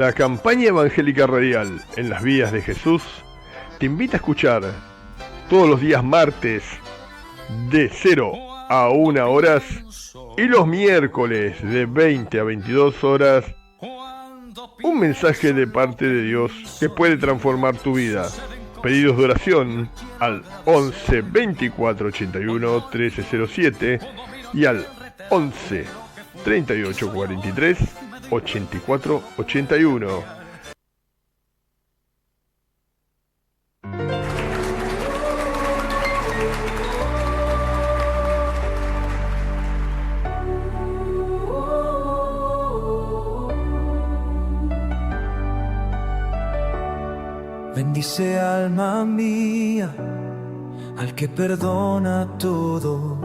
La campaña evangélica radial en las vías de Jesús te invita a escuchar todos los días martes de 0 a 1 horas y los miércoles de 20 a 22 horas un mensaje de parte de Dios que puede transformar tu vida. Pedidos de oración al 11 24 81 1307 y al 11 38 43 84 81. Bendice alma mía al que perdona todo,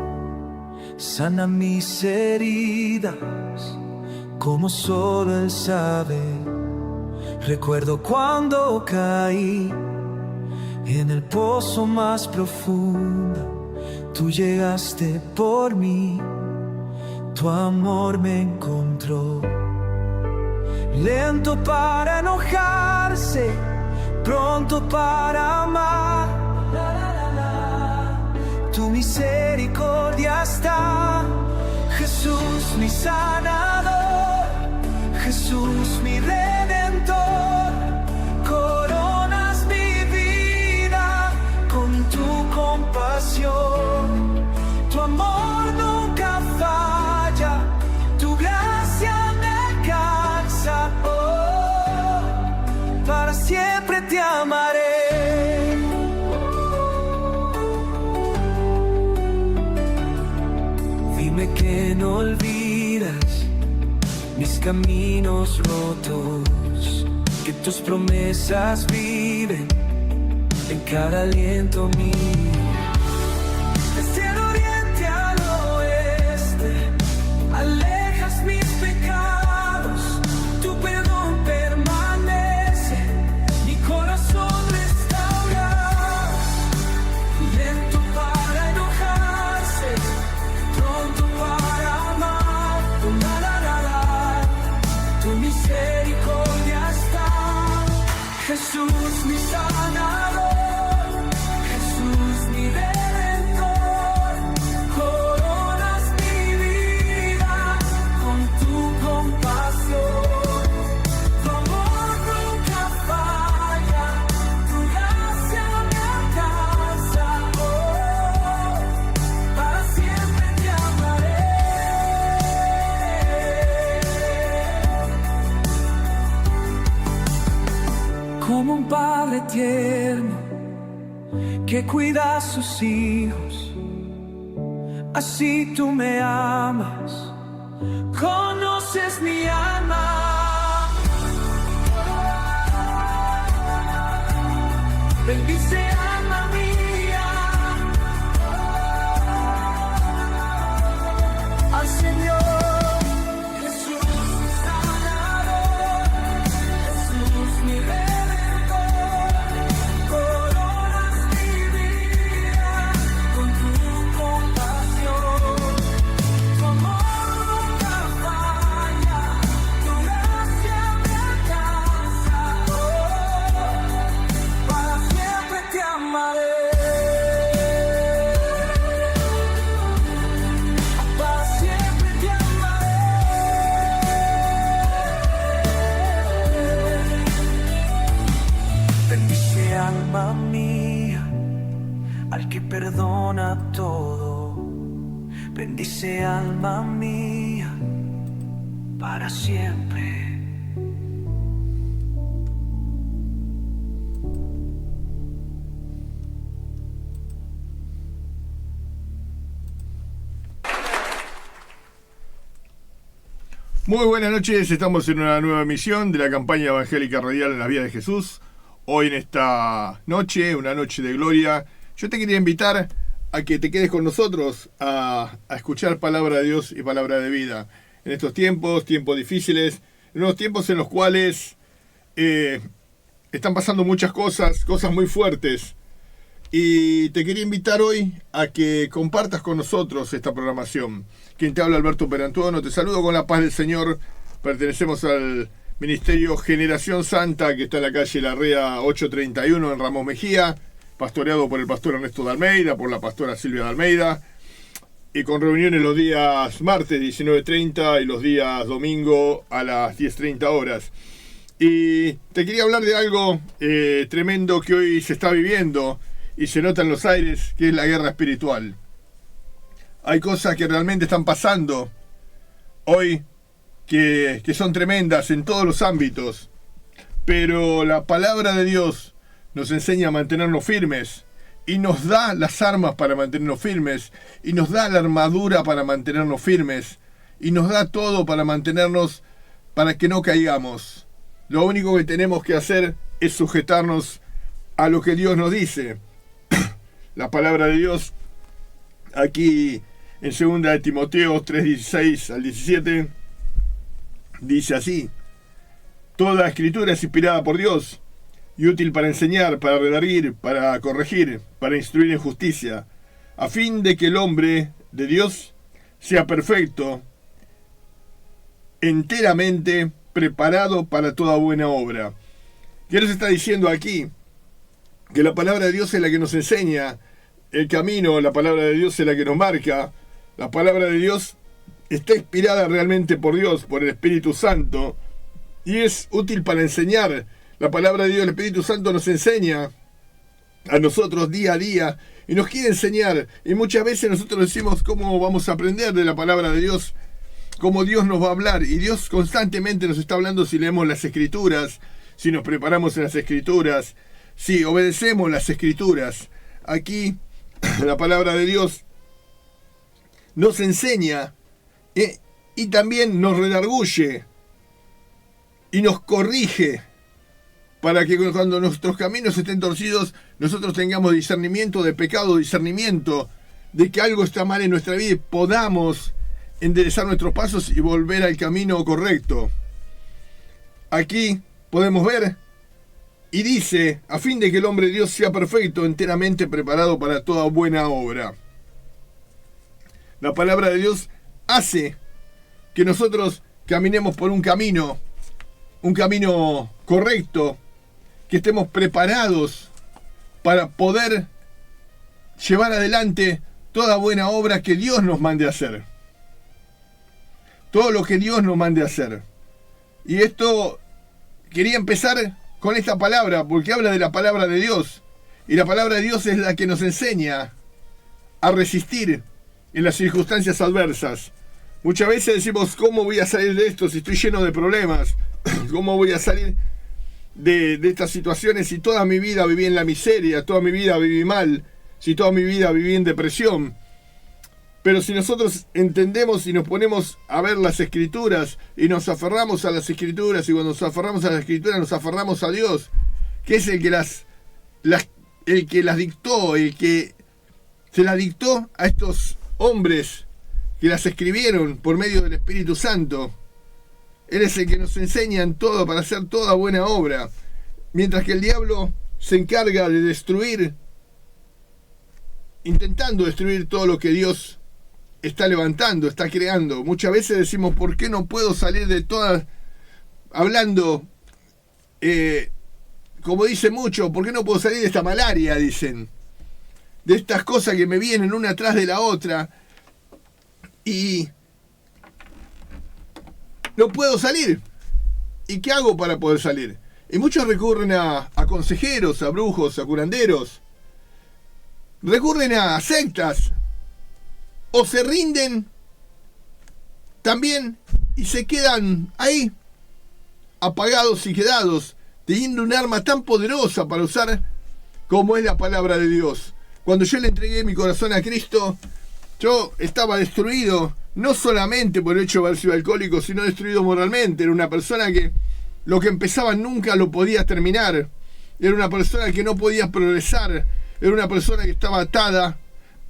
sana mis heridas como solo Él sabe. Recuerdo cuando caí en el pozo más profundo, tú llegaste por mí, tu amor me encontró. Lento para enojarse, pronto para amar, tu misericordia está. Jesús mi sanador, Jesús mi redentor, coronas mi vida con tu compasión. Tu amor nunca falla, tu gracia me alcanza, oh, para siempre te amaré. Dime que no olvidas mis caminos rotos, que tus promesas viven en cada aliento mío. Desde el oriente al oeste, alejas mis pecados, tu perdón permanece, mi corazón restaurado. Lento para enojarse, pronto para amar, tu misericordia está. Jesús mi sanador, Jesús mi redentor, coronas mi vida con tu compasión. Tu amor nunca falla, tu gracia me alcanza, oh, para siempre te amaré. Como un padre tierno que cuida a sus hijos, así tú me amas, conoces mi alma. Bendice alma mía al Señor. Jesús mi sanador, Jesús mi redentor, coronas mi vida con tu compasión. Tu amor nunca falla, tu gracia me alcanza, oh, para siempre te amaré. Para siempre te amaré. Bendice alma mía al que perdona todo. Bendice alma mía para siempre. Muy buenas noches, estamos en una nueva emisión de la campaña evangélica radial en las vías de Jesús. Hoy en esta noche, una noche de gloria, yo te quería invitar a que te quedes con nosotros a escuchar palabra de Dios y palabra de vida. En estos tiempos difíciles, en unos tiempos en los cuales están pasando muchas cosas muy fuertes. Y te quería invitar hoy a que compartas con nosotros esta programación. Quien te habla, Alberto Perantuono, te saludo con la paz del Señor. Pertenecemos al Ministerio Generación Santa, que está en la calle Larrea 831 en Ramos Mejía, pastoreado por el pastor Ernesto de Almeida, por la pastora Silvia de Almeida, y con reuniones los días martes 19:30 y los días domingo a las 10:30 horas. Y te quería hablar de algo tremendo que hoy se está viviendo y se nota en los aires, que es la guerra espiritual. Hay cosas que realmente están pasando hoy que son tremendas en todos los ámbitos, pero la palabra de Dios nos enseña a mantenernos firmes y nos da las armas para mantenernos firmes y nos da la armadura para mantenernos firmes y nos da todo para mantenernos, para que no caigamos. Lo único que tenemos que hacer es sujetarnos a lo que Dios nos dice. La palabra de Dios aquí en 2 de Timoteo 3:16 al 17 dice así: toda escritura es inspirada por Dios y útil para enseñar, para redarguir, para corregir, para instruir en justicia, a fin de que el hombre de Dios sea perfecto, enteramente preparado para toda buena obra. ¿Qué nos está diciendo aquí? Que la palabra de Dios es la que nos enseña el camino, la palabra de Dios es la que nos marca, la palabra de Dios está inspirada realmente por Dios, por el Espíritu Santo, y es útil para enseñar. La palabra de Dios, el Espíritu Santo nos enseña a nosotros día a día y nos quiere enseñar, y muchas veces nosotros decimos cómo vamos a aprender de la palabra de Dios, cómo Dios nos va a hablar, y Dios constantemente nos está hablando si leemos las Escrituras, si nos preparamos en las Escrituras, si obedecemos las Escrituras. Aquí la palabra de Dios nos enseña y también nos redarguye y nos corrige para que cuando nuestros caminos estén torcidos nosotros tengamos discernimiento de pecado, discernimiento de que algo está mal en nuestra vida y podamos enderezar nuestros pasos y volver al camino correcto. Aquí podemos ver y dice, a fin de que el hombre de Dios sea perfecto, enteramente preparado para toda buena obra. La palabra de Dios hace que nosotros caminemos por un camino correcto, que estemos preparados para poder llevar adelante toda buena obra que Dios nos mande a hacer. Todo lo que Dios nos mande a hacer. Y esto quería empezar con esta palabra, porque habla de la palabra de Dios. Y la palabra de Dios es la que nos enseña a resistir en las circunstancias adversas. Muchas veces decimos, ¿cómo voy a salir de esto si estoy lleno de problemas? ¿Cómo voy a salir de estas situaciones si toda mi vida viví en la miseria, toda mi vida viví mal, si toda mi vida viví en depresión? Pero si nosotros entendemos y nos ponemos a ver las Escrituras y nos aferramos a las Escrituras, y cuando nos aferramos a las Escrituras nos aferramos a Dios, que es el que las dictó, el que se las dictó a estos hombres que las escribieron por medio del Espíritu Santo. Él es el que nos enseña en todo para hacer toda buena obra, mientras que el diablo se encarga de destruir, intentando destruir todo lo que Dios está levantando, está creando. Muchas veces decimos, ¿por qué no puedo salir de todas? Hablando, como dice mucho, ¿por qué no puedo salir de esta malaria? Dicen, de estas cosas que me vienen una atrás de la otra y no puedo salir. ¿Y qué hago para poder salir? Y muchos recurren a consejeros, a brujos, a curanderos, recurren a sectas, o se rinden también y se quedan ahí, apagados y quedados, teniendo un arma tan poderosa para usar como es la palabra de Dios. Cuando yo le entregué mi corazón a Cristo, yo estaba destruido, no solamente por el hecho de haber sido alcohólico, sino destruido moralmente. Era una persona que lo que empezaba nunca lo podía terminar. Era una persona que no podía progresar. Era una persona que estaba atada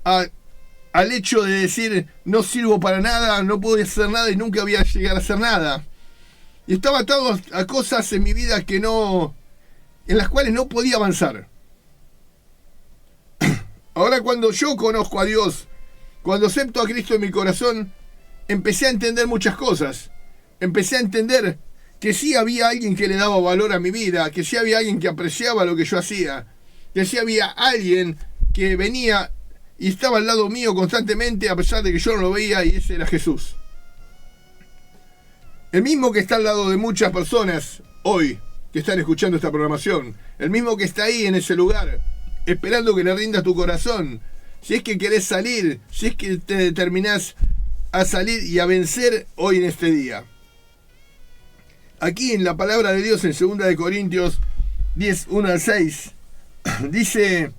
al hecho de decir, no sirvo para nada, no puedo hacer nada y nunca voy a llegar a hacer nada. Y estaba atado a cosas en mi vida en las cuales no podía avanzar. Ahora, cuando yo conozco a Dios, cuando acepto a Cristo en mi corazón, empecé a entender muchas cosas. Empecé a entender que sí había alguien que le daba valor a mi vida, que sí había alguien que apreciaba lo que yo hacía, que sí había alguien que venía y estaba al lado mío constantemente a pesar de que yo no lo veía, y ese era Jesús. El mismo que está al lado de muchas personas hoy que están escuchando esta programación, el mismo que está ahí en ese lugar, esperando que le rindas tu corazón. Si es que querés salir, si es que te determinás a salir y a vencer hoy en este día. Aquí en la palabra de Dios en 2 de Corintios 10, 1 al 6, dice: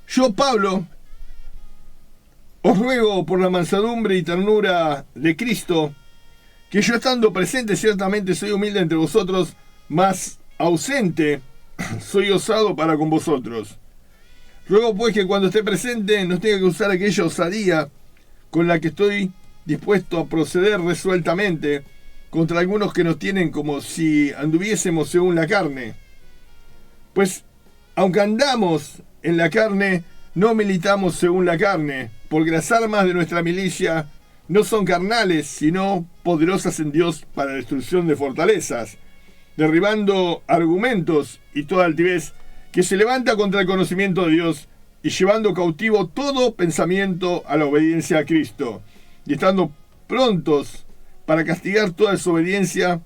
yo, Pablo, os ruego por la mansedumbre y ternura de Cristo, que yo estando presente ciertamente soy humilde entre vosotros, mas ausente soy osado para con vosotros. Ruego pues que cuando esté presente no tenga que usar aquella osadía con la que estoy dispuesto a proceder resueltamente contra algunos que nos tienen como si anduviésemos según la carne. Pues aunque andamos en la carne, no militamos según la carne, porque las armas de nuestra milicia no son carnales, sino poderosas en Dios para destrucción de fortalezas, derribando argumentos y toda altivez que se levanta contra el conocimiento de Dios, y llevando cautivo todo pensamiento a la obediencia a Cristo, y estando prontos para castigar toda desobediencia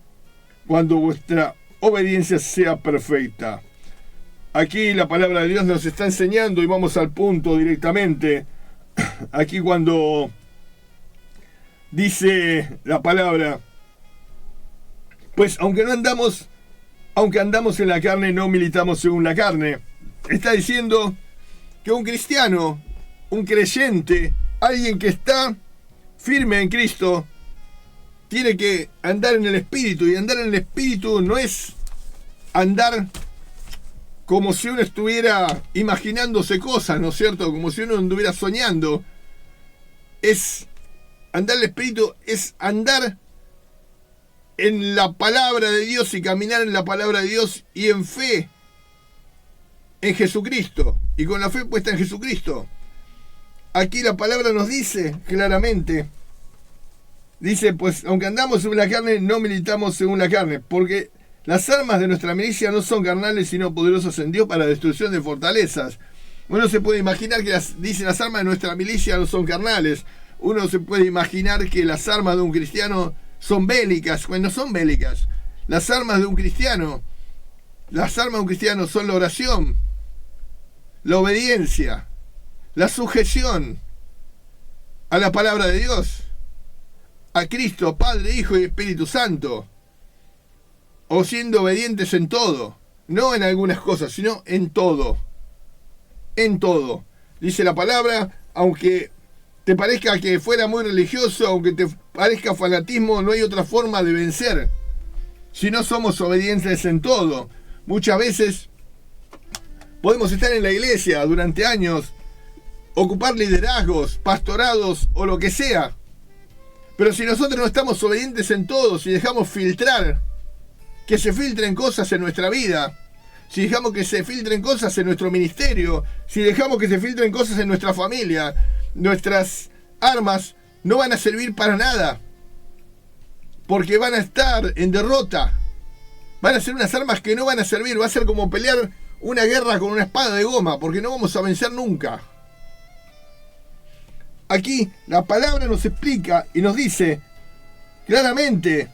cuando vuestra obediencia sea perfecta. Aquí la palabra de Dios nos está enseñando, y vamos al punto directamente. Aquí cuando dice la palabra, pues aunque andamos en la carne, no militamos según la carne. Está diciendo que un cristiano, un creyente, alguien que está firme en Cristo, tiene que andar en el Espíritu. Y andar en el Espíritu no es andar como si uno estuviera imaginándose cosas, ¿no es cierto? Como si uno anduviera soñando. Es andar en el Espíritu, es andar en la palabra de Dios y caminar en la palabra de Dios y en fe en Jesucristo, y con la fe puesta en Jesucristo. Aquí la palabra nos dice claramente, dice, pues aunque andamos según la carne, no militamos según la carne, porque las armas de nuestra milicia no son carnales, sino poderosas en Dios para la destrucción de fortalezas. Uno se puede imaginar que las armas de nuestra milicia no son carnales. Uno se puede imaginar que las armas de un cristiano son bélicas. Bueno, no son bélicas. Las armas de un cristiano son la oración, la obediencia, la sujeción a la palabra de Dios, a Cristo, Padre, Hijo y Espíritu Santo, o siendo obedientes en todo, no en algunas cosas, sino en todo. En todo. Dice la palabra, aunque te parezca que fuera muy religioso, aunque te parezca fanatismo, no hay otra forma de vencer si no somos obedientes en todo. Muchas veces podemos estar en la iglesia durante años, ocupar liderazgos, pastorados o lo que sea, pero si nosotros no estamos obedientes en todo, si dejamos que se filtren cosas en nuestra vida, si dejamos que se filtren cosas en nuestro ministerio, si dejamos que se filtren cosas en nuestra familia, nuestras armas no van a servir para nada, porque van a estar en derrota. Van a ser unas armas que no van a servir. Va a ser como pelear una guerra con una espada de goma, porque no vamos a vencer nunca. Aquí la palabra nos explica y nos dice claramente,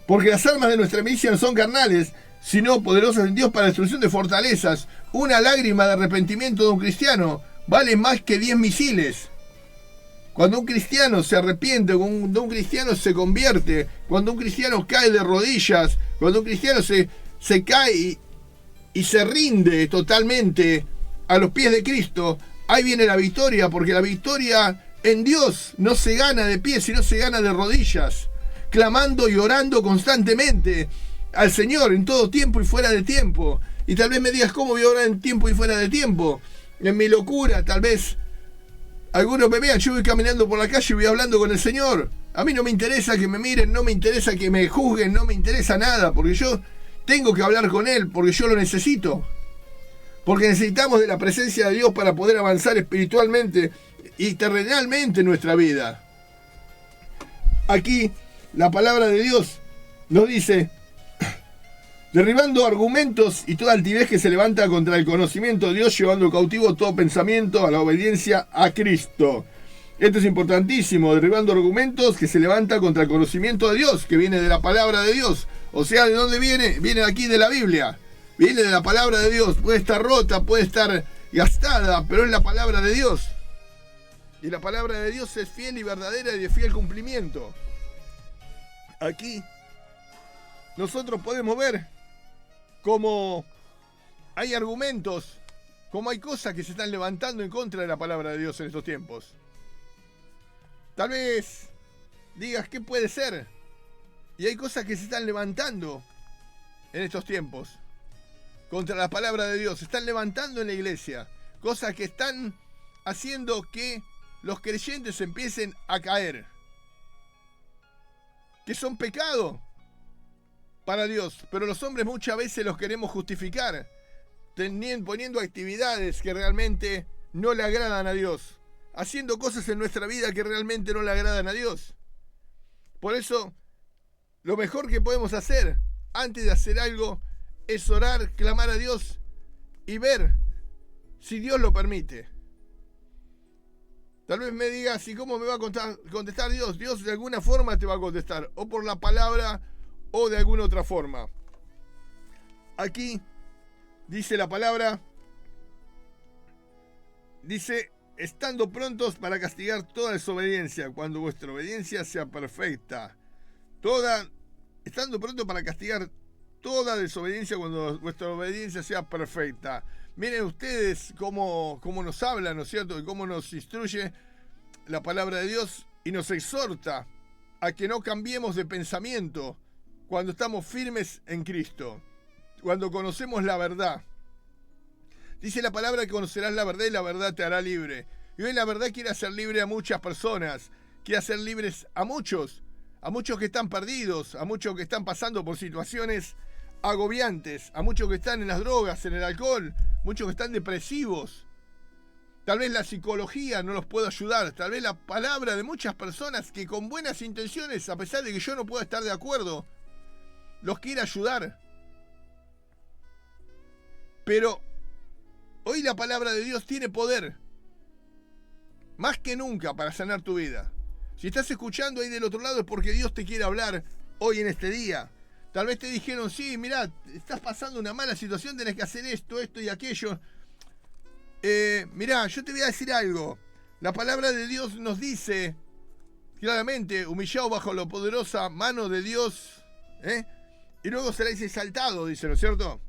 porque las armas de nuestra milicia no son carnales, sino poderosas en Dios para la destrucción de fortalezas. Una lágrima de arrepentimiento de un cristiano vale más que 10 misiles. Cuando un cristiano se arrepiente, cuando un cristiano se convierte, cuando un cristiano cae de rodillas, cuando un cristiano se cae y se rinde totalmente a los pies de Cristo, ahí viene la victoria, porque la victoria en Dios no se gana de pie, sino se gana de rodillas, clamando y orando constantemente al Señor en todo tiempo y fuera de tiempo. Y tal vez me digas, ¿cómo voy a orar en tiempo y fuera de tiempo? En mi locura, tal vez algunos me vean, yo voy caminando por la calle y voy hablando con el Señor. A mí no me interesa que me miren, no me interesa que me juzguen, no me interesa nada, porque yo tengo que hablar con Él, porque yo lo necesito. Porque necesitamos de la presencia de Dios para poder avanzar espiritualmente y terrenalmente en nuestra vida. Aquí la palabra de Dios nos dice: derribando argumentos y toda altivez que se levanta contra el conocimiento de Dios, llevando cautivo todo pensamiento a la obediencia a Cristo. Esto es importantísimo, derribando argumentos que se levantan contra el conocimiento de Dios, que viene de la palabra de Dios. O sea, ¿de dónde viene? Viene aquí de la Biblia. Viene de la palabra de Dios. Puede estar rota, puede estar gastada, pero es la palabra de Dios. Y la palabra de Dios es fiel y verdadera y de fiel cumplimiento. Aquí nosotros podemos ver cómo hay argumentos, cómo hay cosas que se están levantando en contra de la palabra de Dios en estos tiempos. Tal vez digas, ¿qué puede ser? Y hay cosas que se están levantando en estos tiempos contra la palabra de Dios. Se están levantando en la iglesia. Cosas que están haciendo que los creyentes empiecen a caer. Que son pecado para Dios. Pero los hombres muchas veces los queremos justificar, poniendo actividades que realmente no le agradan a Dios. Haciendo cosas en nuestra vida que realmente no le agradan a Dios. Por eso, lo mejor que podemos hacer antes de hacer algo es orar, clamar a Dios y ver si Dios lo permite. Tal vez me digas, ¿y cómo me va a contestar Dios? Dios de alguna forma te va a contestar, o por la palabra o de alguna otra forma. Aquí dice la palabra, dice: estando prontos para castigar toda desobediencia, cuando vuestra obediencia sea perfecta. Estando prontos para castigar toda desobediencia, cuando vuestra obediencia sea perfecta. Miren ustedes cómo nos habla, ¿no es cierto? Y cómo nos instruye la palabra de Dios y nos exhorta a que no cambiemos de pensamiento cuando estamos firmes en Cristo, cuando conocemos la verdad. Dice la palabra que conocerás la verdad y la verdad te hará libre. Y hoy la verdad quiere hacer libre a muchas personas, quiere hacer libres a muchos que están perdidos, a muchos que están pasando por situaciones agobiantes, a muchos que están en las drogas, en el alcohol, muchos que están depresivos. Tal vez la psicología no los pueda ayudar, tal vez la palabra de muchas personas que con buenas intenciones, a pesar de que yo no pueda estar de acuerdo, los quiere ayudar. Pero hoy la palabra de Dios tiene poder, más que nunca, para sanar tu vida. Si estás escuchando ahí del otro lado es porque Dios te quiere hablar hoy en este día. Tal vez te dijeron, sí, mirá, estás pasando una mala situación, tenés que hacer esto y aquello. Mirá, yo te voy a decir algo. La palabra de Dios nos dice claramente: humillado bajo la poderosa mano de Dios, y luego seréis exaltados, dice, ¿no es cierto?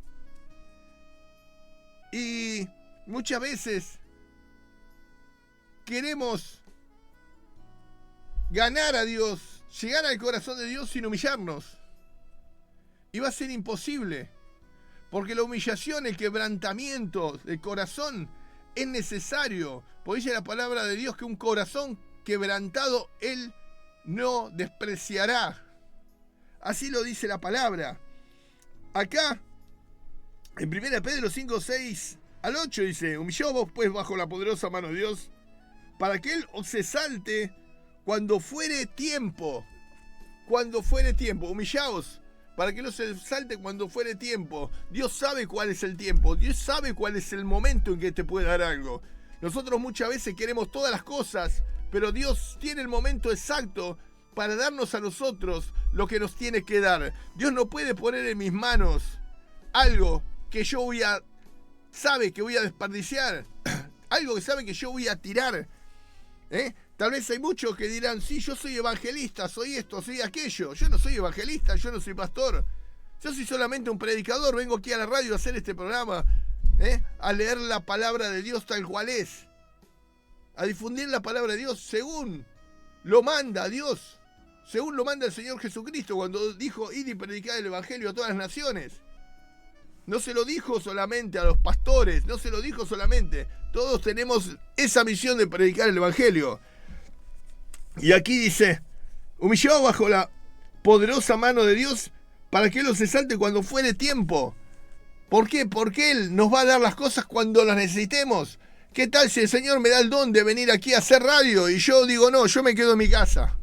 Y muchas veces queremos ganar a Dios, llegar al corazón de Dios sin humillarnos. Y va a ser imposible, porque la humillación, el quebrantamiento del corazón es necesario. Porque dice la palabra de Dios que un corazón quebrantado Él no despreciará. Así lo dice la palabra. Acá, en 1 Pedro 5, 6 al 8 dice: humillaos pues bajo la poderosa mano de Dios, para que Él os exalte cuando fuere tiempo. Cuando fuere tiempo, humillaos para que Él os exalte cuando fuere tiempo. Dios sabe cuál es el tiempo, Dios sabe cuál es el momento en que te puede dar algo. Nosotros muchas veces queremos todas las cosas, pero Dios tiene el momento exacto para darnos a nosotros lo que nos tiene que dar. Dios no puede poner en mis manos algo que yo sabe que voy a desperdiciar, algo que sabe que yo voy a tirar. Tal vez hay muchos que dirán: sí, yo soy evangelista, soy esto, soy aquello. Yo no soy evangelista, yo no soy pastor. Yo soy solamente un predicador, vengo aquí a la radio a hacer este programa, a leer la palabra de Dios tal cual es, a difundir la palabra de Dios según lo manda Dios, según lo manda el Señor Jesucristo cuando dijo: id y predicad el evangelio a todas las naciones. No se lo dijo solamente a los pastores, no se lo dijo solamente. Todos tenemos esa misión de predicar el evangelio. Y aquí dice: humillado bajo la poderosa mano de Dios, para que Él los exalte cuando fuere tiempo. ¿Por qué? Porque Él nos va a dar las cosas cuando las necesitemos. ¿Qué tal si el Señor me da el don de venir aquí a hacer radio y yo digo no, yo me quedo en mi casa?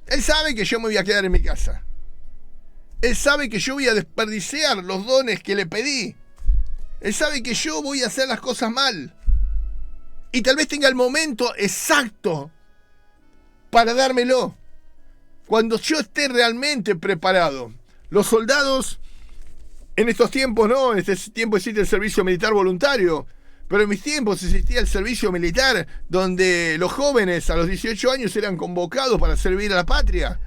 Él sabe que yo me voy a quedar en mi casa. Él sabe que yo voy a desperdiciar los dones que le pedí. Él sabe que yo voy a hacer las cosas mal. Y tal vez tenga el momento exacto para dármelo. Cuando yo esté realmente preparado. Los soldados, en estos tiempos no, en este tiempo existe el servicio militar voluntario. Pero en mis tiempos existía el servicio militar donde los jóvenes a los 18 años eran convocados para servir a la patria.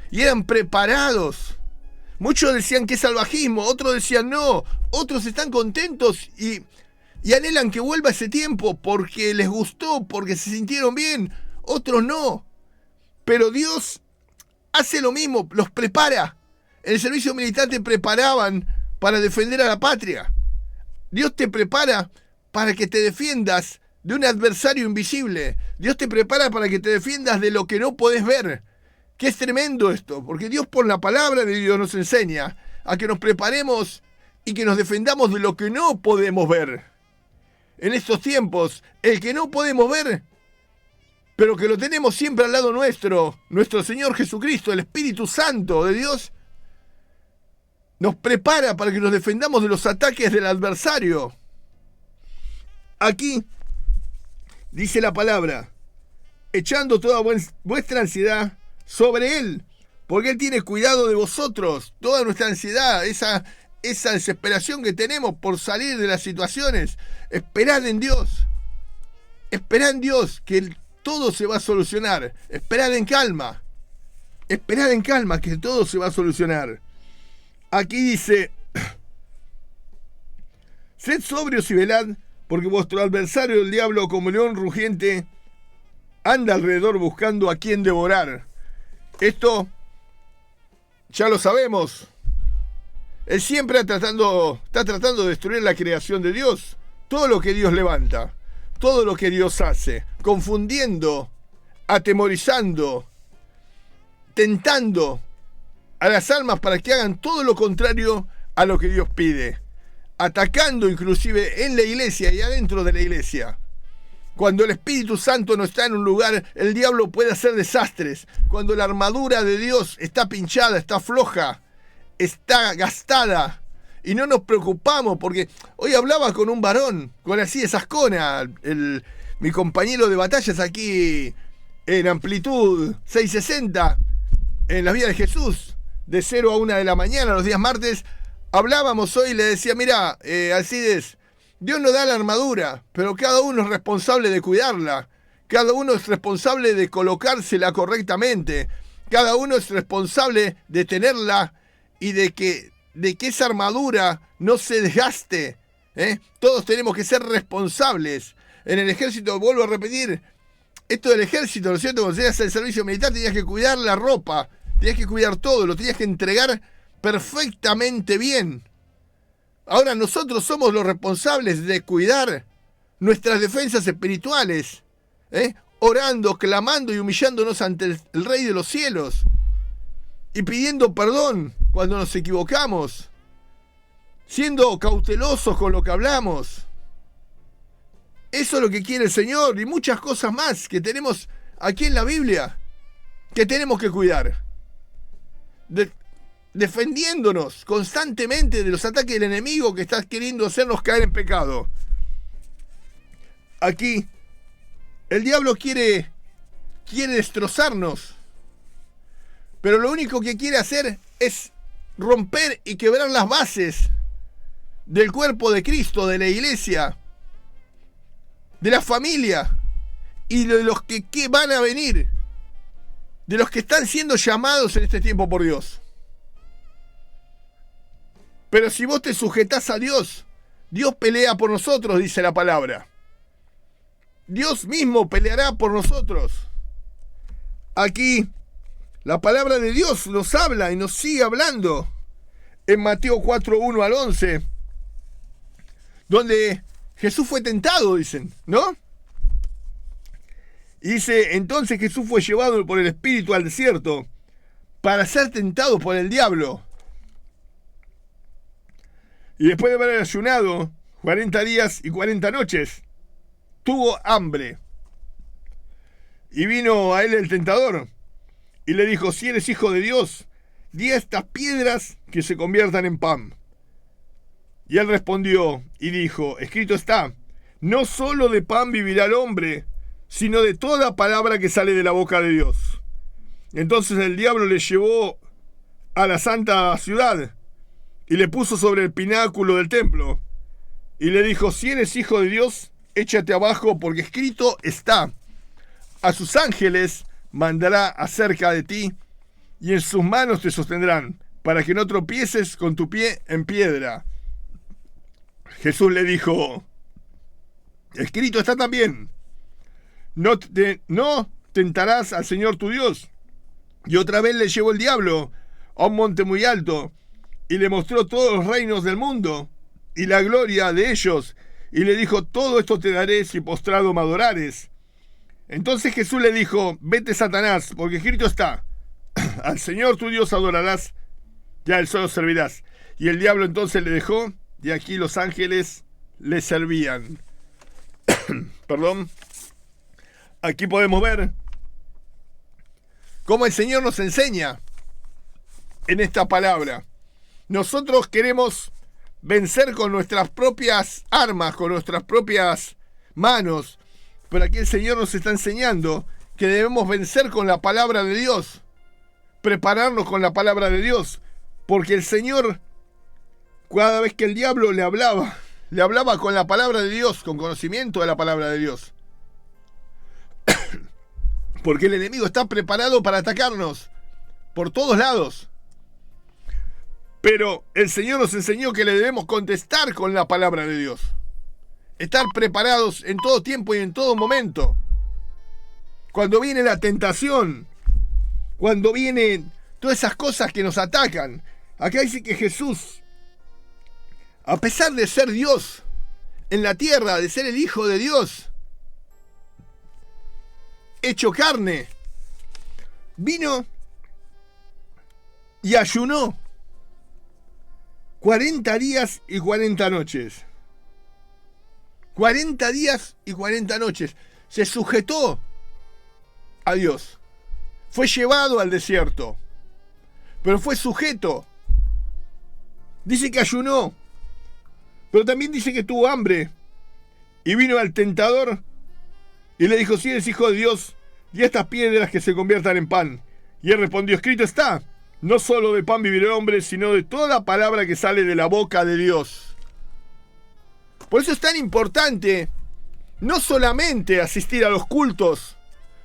Y eran preparados. Muchos decían que es salvajismo, otros decían no, otros están contentos y anhelan que vuelva ese tiempo porque les gustó, porque se sintieron bien, otros no. Pero Dios hace lo mismo, los prepara. En el servicio militar te preparaban para defender a la patria. Dios te prepara para que te defiendas de un adversario invisible. Dios te prepara para que te defiendas de lo que no podés ver. Que es tremendo esto, porque Dios por la palabra de Dios nos enseña a que nos preparemos y que nos defendamos de lo que no podemos ver. En estos tiempos, el que no podemos ver, pero que lo tenemos siempre al lado nuestro Señor Jesucristo, el Espíritu Santo de Dios, nos prepara para que nos defendamos de los ataques del adversario. Aquí dice la palabra, echando toda vuestra ansiedad sobre Él, porque Él tiene cuidado de vosotros. Toda nuestra ansiedad, esa desesperación que tenemos por salir de las situaciones, esperad en Dios. Esperad en Dios, que todo se va a solucionar. Esperad en calma. Esperad en calma, que todo se va a solucionar. Aquí dice, sed sobrios y velad, porque vuestro adversario, el diablo, como león rugiente, anda alrededor buscando a quien devorar. Esto ya lo sabemos. Él siempre está tratando de destruir la creación de Dios. Todo lo que Dios levanta, todo lo que Dios hace, confundiendo, atemorizando, tentando a las almas para que hagan todo lo contrario a lo que Dios pide. Atacando inclusive en la iglesia y adentro de la iglesia. Cuando el Espíritu Santo no está en un lugar, el diablo puede hacer desastres. Cuando la armadura de Dios está pinchada, está floja, está gastada, y no nos preocupamos, porque hoy hablaba con un varón, con así de Ascona, mi compañero de batallas aquí en Amplitud 660, en la vida de Jesús, de 0 a 1 de la mañana, los días martes. Hablábamos hoy y le decía, mira, Alcides, Dios nos da la armadura, pero cada uno es responsable de cuidarla. Cada uno es responsable de colocársela correctamente. Cada uno es responsable de tenerla y de que esa armadura no se desgaste. Todos tenemos que ser responsables. En el ejército, vuelvo a repetir, esto del ejército, ¿no es cierto? Cuando llegas al servicio militar tenías que cuidar la ropa, tenías que cuidar todo, lo tenías que entregar perfectamente bien. Ahora nosotros somos los responsables de cuidar nuestras defensas espirituales, orando, clamando y humillándonos ante el Rey de los cielos y pidiendo perdón cuando nos equivocamos, siendo cautelosos con lo que hablamos. Eso es lo que quiere el Señor y muchas cosas más que tenemos aquí en la Biblia que tenemos que cuidar. Defendiéndonos constantemente de los ataques del enemigo que está queriendo hacernos caer en pecado. Aquí el diablo quiere destrozarnos, pero lo único que quiere hacer es romper y quebrar las bases del cuerpo de Cristo, de la iglesia, de la familia y de los que van a venir, de los que están siendo llamados en este tiempo por Dios. Pero si vos te sujetás a Dios, Dios pelea por nosotros, dice la palabra. Dios mismo peleará por nosotros. Aquí la palabra de Dios nos habla y nos sigue hablando en Mateo 4, 1 al 11, donde Jesús fue tentado, dicen, ¿no? Y dice, entonces Jesús fue llevado por el Espíritu al desierto para ser tentado por el diablo. Y después de haber ayunado 40 días y 40 noches, tuvo hambre. Y vino a él el tentador y le dijo: si eres hijo de Dios, di a estas piedras que se conviertan en pan. Y él respondió y dijo: escrito está, no solo de pan vivirá el hombre, sino de toda palabra que sale de la boca de Dios. Entonces el diablo le llevó a la santa ciudad y le puso sobre el pináculo del templo y le dijo: si eres hijo de Dios, échate abajo, porque escrito está, a sus ángeles mandará acerca de ti, y en sus manos te sostendrán, para que no tropieces con tu pie en piedra. Jesús le dijo: escrito está también, no tentarás al Señor tu Dios. Y otra vez le llevó el diablo a un monte muy alto, y le mostró todos los reinos del mundo, y la gloria de ellos, y le dijo: todo esto te daré si postrado me adorares. Entonces Jesús le dijo: vete, Satanás, porque escrito está, al Señor tu Dios adorarás, y a él solo servirás. Y el diablo entonces le dejó, y aquí los ángeles le servían. Perdón. Aquí podemos ver cómo el Señor nos enseña en esta palabra. Nosotros queremos vencer con nuestras propias armas, con nuestras propias manos, pero aquí el Señor nos está enseñando que debemos vencer con la palabra de Dios, prepararnos con la palabra de Dios, porque el Señor, cada vez que el diablo le hablaba con la palabra de Dios, con conocimiento de la palabra de Dios. Porque el enemigo está preparado para atacarnos por todos lados. Pero el Señor nos enseñó que le debemos contestar con la palabra de Dios. Estar preparados en todo tiempo y en todo momento. Cuando viene la tentación, cuando vienen todas esas cosas que nos atacan. Acá dice que Jesús, a pesar de ser Dios en la tierra, de ser el Hijo de Dios, hecho carne, vino y ayunó 40 días y 40 noches. 40 días y 40 noches. Se sujetó a Dios. Fue llevado al desierto, pero fue sujeto. Dice que ayunó, pero también dice que tuvo hambre. Y vino al tentador y le dijo: si eres hijo de Dios, di a estas piedras que se conviertan en pan. Y él respondió: escrito está, no solo de pan vivirá el hombre, sino de toda palabra que sale de la boca de Dios. Por eso es tan importante no solamente asistir a los cultos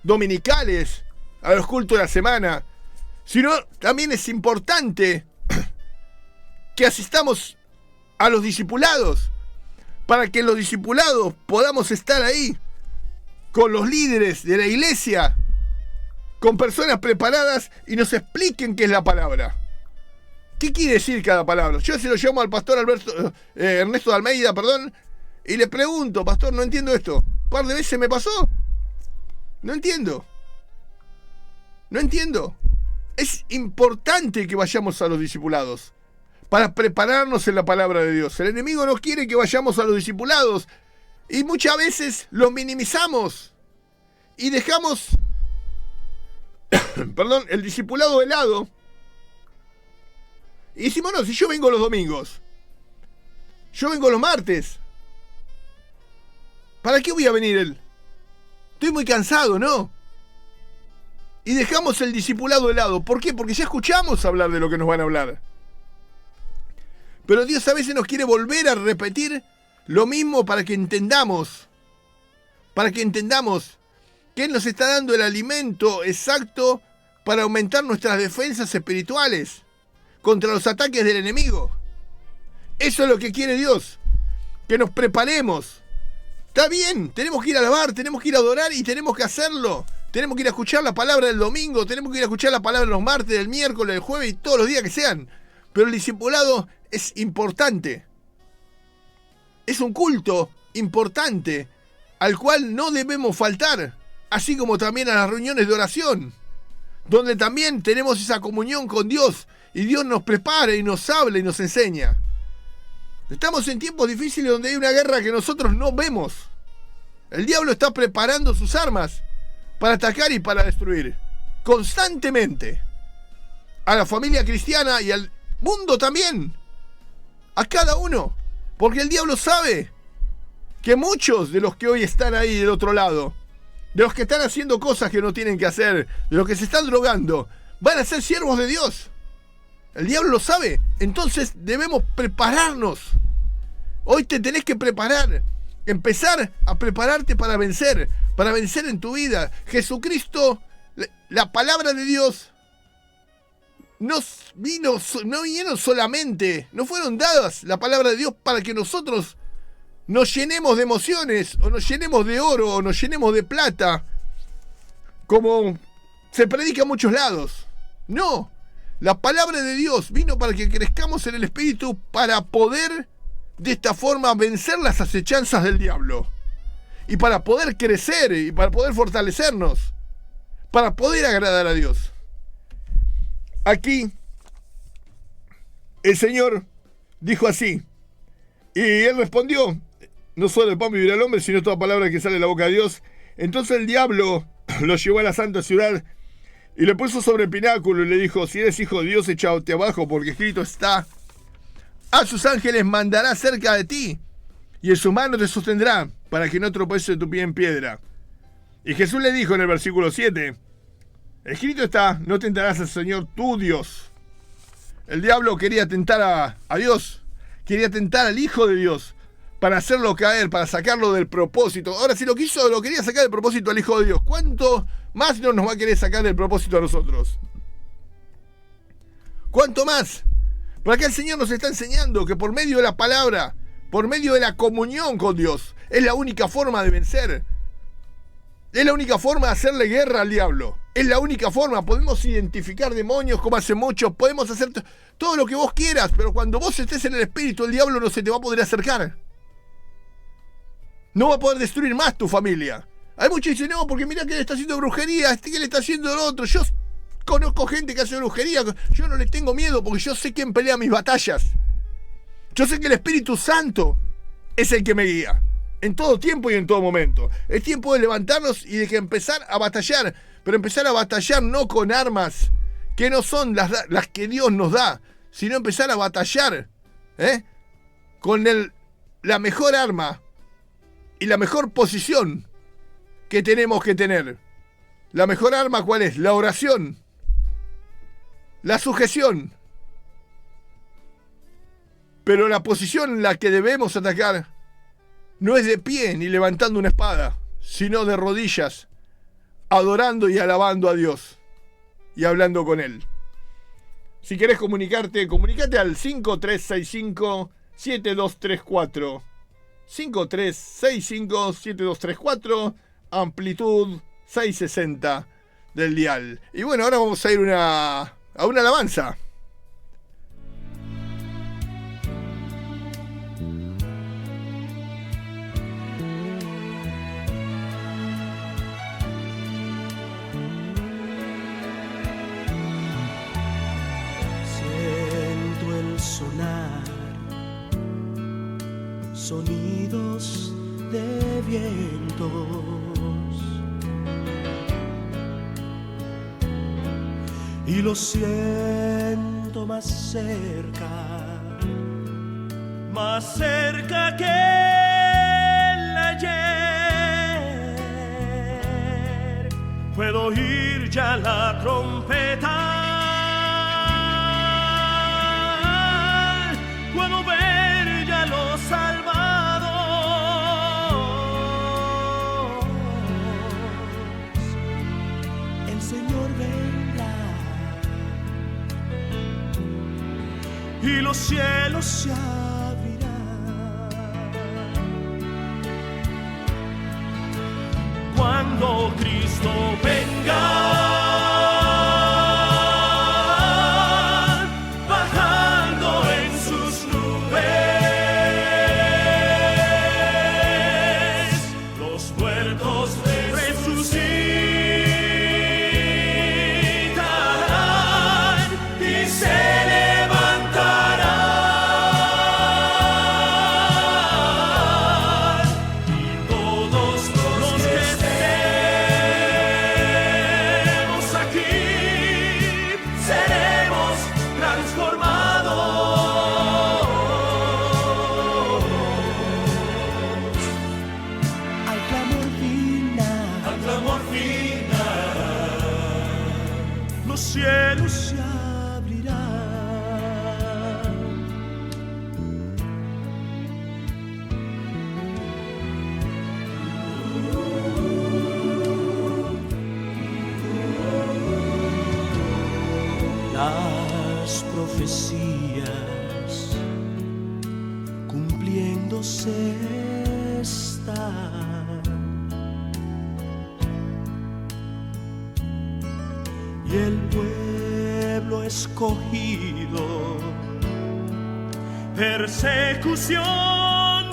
dominicales, a los cultos de la semana, sino también es importante que asistamos a los discipulados, para que en los discipulados podamos estar ahí con los líderes de la iglesia, con personas preparadas y nos expliquen qué es la palabra. ¿Qué quiere decir cada palabra? Yo se lo llamo al pastor Ernesto de Almeida, y le pregunto: pastor, no entiendo esto. Un par de veces me pasó. No entiendo. Es importante que vayamos a los discipulados para prepararnos en la palabra de Dios. El enemigo no quiere que vayamos a los discipulados y muchas veces los minimizamos y dejamos el discipulado de lado. Y decimos: no, si yo vengo los domingos, yo vengo los martes, ¿para qué voy a venir él? Estoy muy cansado, ¿no? Y dejamos el discipulado de lado. ¿Por qué? Porque ya escuchamos hablar de lo que nos van a hablar. Pero Dios a veces nos quiere volver a repetir lo mismo para que entendamos que Él nos está dando el alimento exacto para aumentar nuestras defensas espirituales contra los ataques del enemigo. Eso es lo que quiere Dios, que nos preparemos. Está bien, tenemos que ir a alabar, tenemos que ir a adorar y tenemos que hacerlo. Tenemos que ir a escuchar la palabra del domingo, tenemos que ir a escuchar la palabra los martes, del miércoles, del jueves y todos los días que sean. Pero el discipulado es importante. Es un culto importante al cual no debemos faltar, así como también a las reuniones de oración, donde también tenemos esa comunión con Dios y Dios nos prepara y nos habla y nos enseña. Estamos en tiempos difíciles donde hay una guerra que nosotros no vemos. El diablo está preparando sus armas para atacar y para destruir. constantemente a la familia cristiana y al mundo también, a cada uno, porque el diablo sabe que muchos de los que hoy están ahí del otro lado, de los que están haciendo cosas que no tienen que hacer, de los que se están drogando, van a ser siervos de Dios. El diablo lo sabe. Entonces debemos prepararnos. Hoy te tenés que preparar. Empezar a prepararte para vencer en tu vida. Jesucristo, la palabra de Dios, no vinieron solamente, no fueron dadas la palabra de Dios para que nosotros nos llenemos de emociones, o nos llenemos de oro, o nos llenemos de plata, como se predica en muchos lados. No, la palabra de Dios vino para que crezcamos en el Espíritu, para poder de esta forma vencer las acechanzas del diablo, y para poder crecer, y para poder fortalecernos, para poder agradar a Dios. Aquí el Señor dijo así, y él respondió: no solo el pan vivirá el hombre, sino toda palabra que sale de la boca de Dios. Entonces el diablo lo llevó a la santa ciudad y le puso sobre el pináculo y le dijo: si eres hijo de Dios, échate abajo, porque escrito está: a sus ángeles mandará cerca de ti, y en su mano te sostendrá, para que no tropieces tu pie en piedra. Y Jesús le dijo en el versículo 7, escrito está: no tentarás al Señor tu Dios. El diablo quería tentar a Dios, quería tentar al Hijo de Dios, para hacerlo caer, para sacarlo del propósito. Ahora, si lo quería sacar del propósito al Hijo de Dios, ¿cuánto más no nos va a querer sacar del propósito a nosotros? ¿Cuánto más? Por acá el Señor nos está enseñando que por medio de la palabra, por medio de la comunión con Dios, es la única forma de vencer. Es la única forma de hacerle guerra al diablo. Es la única forma. Podemos identificar demonios como hace muchos, podemos hacer todo lo que vos quieras, pero cuando vos estés en el Espíritu, el diablo no se te va a poder acercar. No va a poder destruir más tu familia. Hay muchos que dicen: no, porque mira que le está haciendo brujería, que le está haciendo el otro. Yo conozco gente que hace brujería. Yo no le tengo miedo, porque yo sé quién pelea mis batallas. Yo sé que el Espíritu Santo es el que me guía, en todo tiempo y en todo momento. Es tiempo de levantarnos y de que empezar a batallar. Pero empezar a batallar no con armas que no son las que Dios nos da, sino empezar a batallar con la mejor arma y la mejor posición que tenemos que tener. La mejor arma, ¿cuál es? La oración, la sujeción. Pero la posición en la que debemos atacar no es de pie ni levantando una espada, sino de rodillas, adorando y alabando a Dios y hablando con Él. Si querés comunicate al 5365-7234. 5365-7234, amplitud 660 del dial. Y bueno, ahora vamos a ir a una alabanza. Siento el sonar, sonidos de vientos, y lo siento más cerca que el ayer. Puedo oír ya la trompeta, puedo ver ya los salvados. El Señor vendrá y los cielos se abrirán cuando Cristo venga. cielos está. Y el pueblo escogido persecución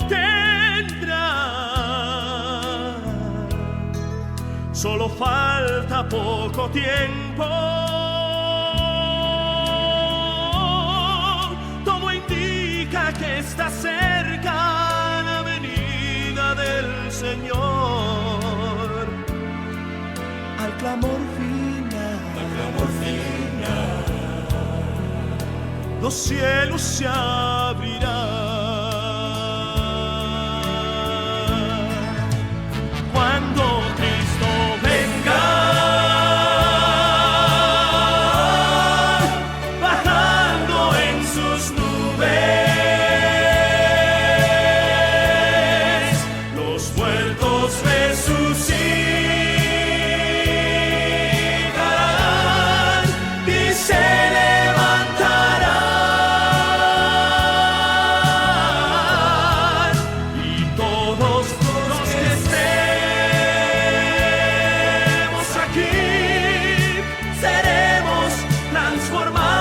tendrá. Solo falta poco tiempo. Todo indica que está cerca la venida del Señor. Al clamor final, los cielos se abrirán. Cuando Cristo venga, bajando en sus nubes, los muertos resucitarán y se levantarán, y todos los que estemos aquí seremos transformados.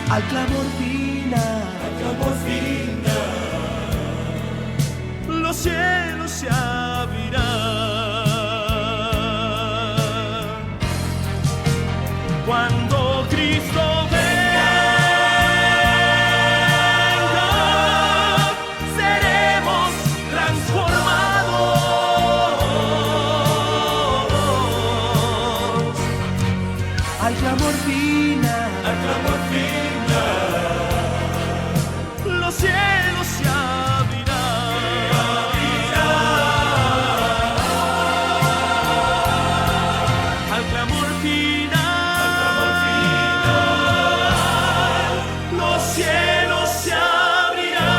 Al clamor final, los cielos se abrirán. Cuando Cristo venga, seremos transformados. Al clamor final, los cielos se abrirán. Al clamor final, los cielos se abrirán.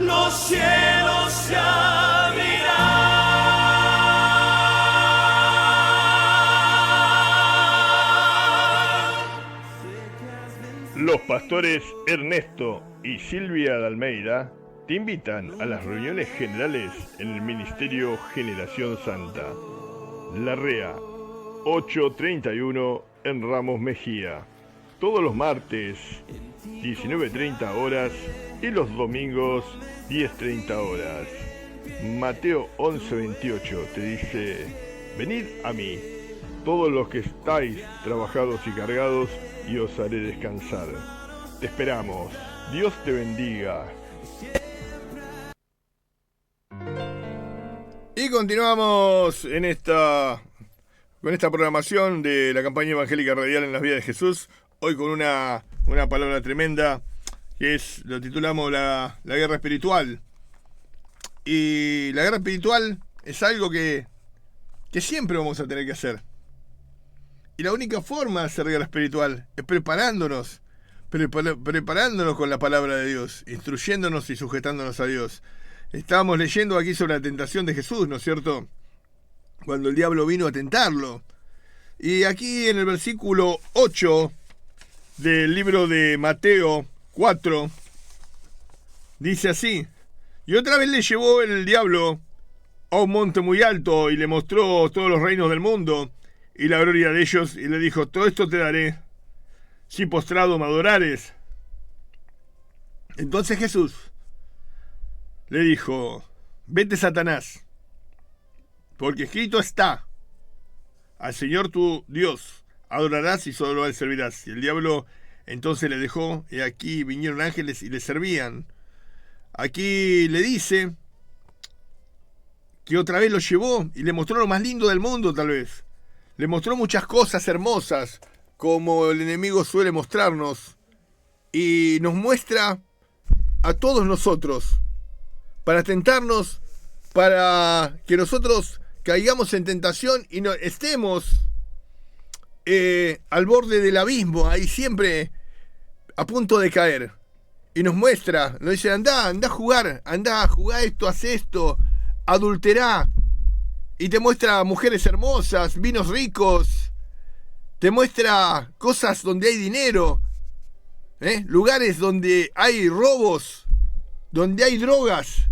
Los cielos se abrirán. Los pastores Ernesto y Silvia de Almeida te invitan a las reuniones generales en el Ministerio Generación Santa. Larrea 831 en Ramos Mejía. Todos los martes 19:30 horas y los domingos 10:30 horas. Mateo 11:28 te dice: venid a mí, todos los que estáis trabajados y cargados, y os haré descansar. Te esperamos. Dios te bendiga. Y continuamos con esta programación de la campaña evangélica radial en las vidas de Jesús. Hoy con una palabra tremenda, que lo titulamos la guerra espiritual. Y la guerra espiritual es algo que siempre vamos a tener que hacer. Y la única forma de hacer guerra espiritual es preparándonos con la palabra de Dios, instruyéndonos y sujetándonos a Dios. Estábamos leyendo aquí sobre la tentación de Jesús, ¿no es cierto? Cuando el diablo vino a tentarlo. Y aquí en el versículo 8 del libro de Mateo 4, dice así: y otra vez le llevó el diablo a un monte muy alto y le mostró todos los reinos del mundo y la gloria de ellos, y le dijo: todo esto te daré si postrado me adorares. Entonces Jesús le dijo: vete, Satanás, porque escrito está: al Señor tu Dios adorarás y solo a él servirás. Y el diablo entonces le dejó, y aquí vinieron ángeles y le servían. Aquí le dice que otra vez lo llevó y le mostró lo más lindo del mundo, tal vez. Le mostró muchas cosas hermosas, como el enemigo suele mostrarnos, y nos muestra a todos nosotros, para tentarnos, para que nosotros caigamos en tentación y no estemos al borde del abismo, ahí siempre a punto de caer. Y nos muestra, nos dice: anda a jugar esto, haz esto, adulterá. y te muestra mujeres hermosas, vinos ricos, te muestra cosas donde hay dinero, lugares donde hay robos, donde hay drogas.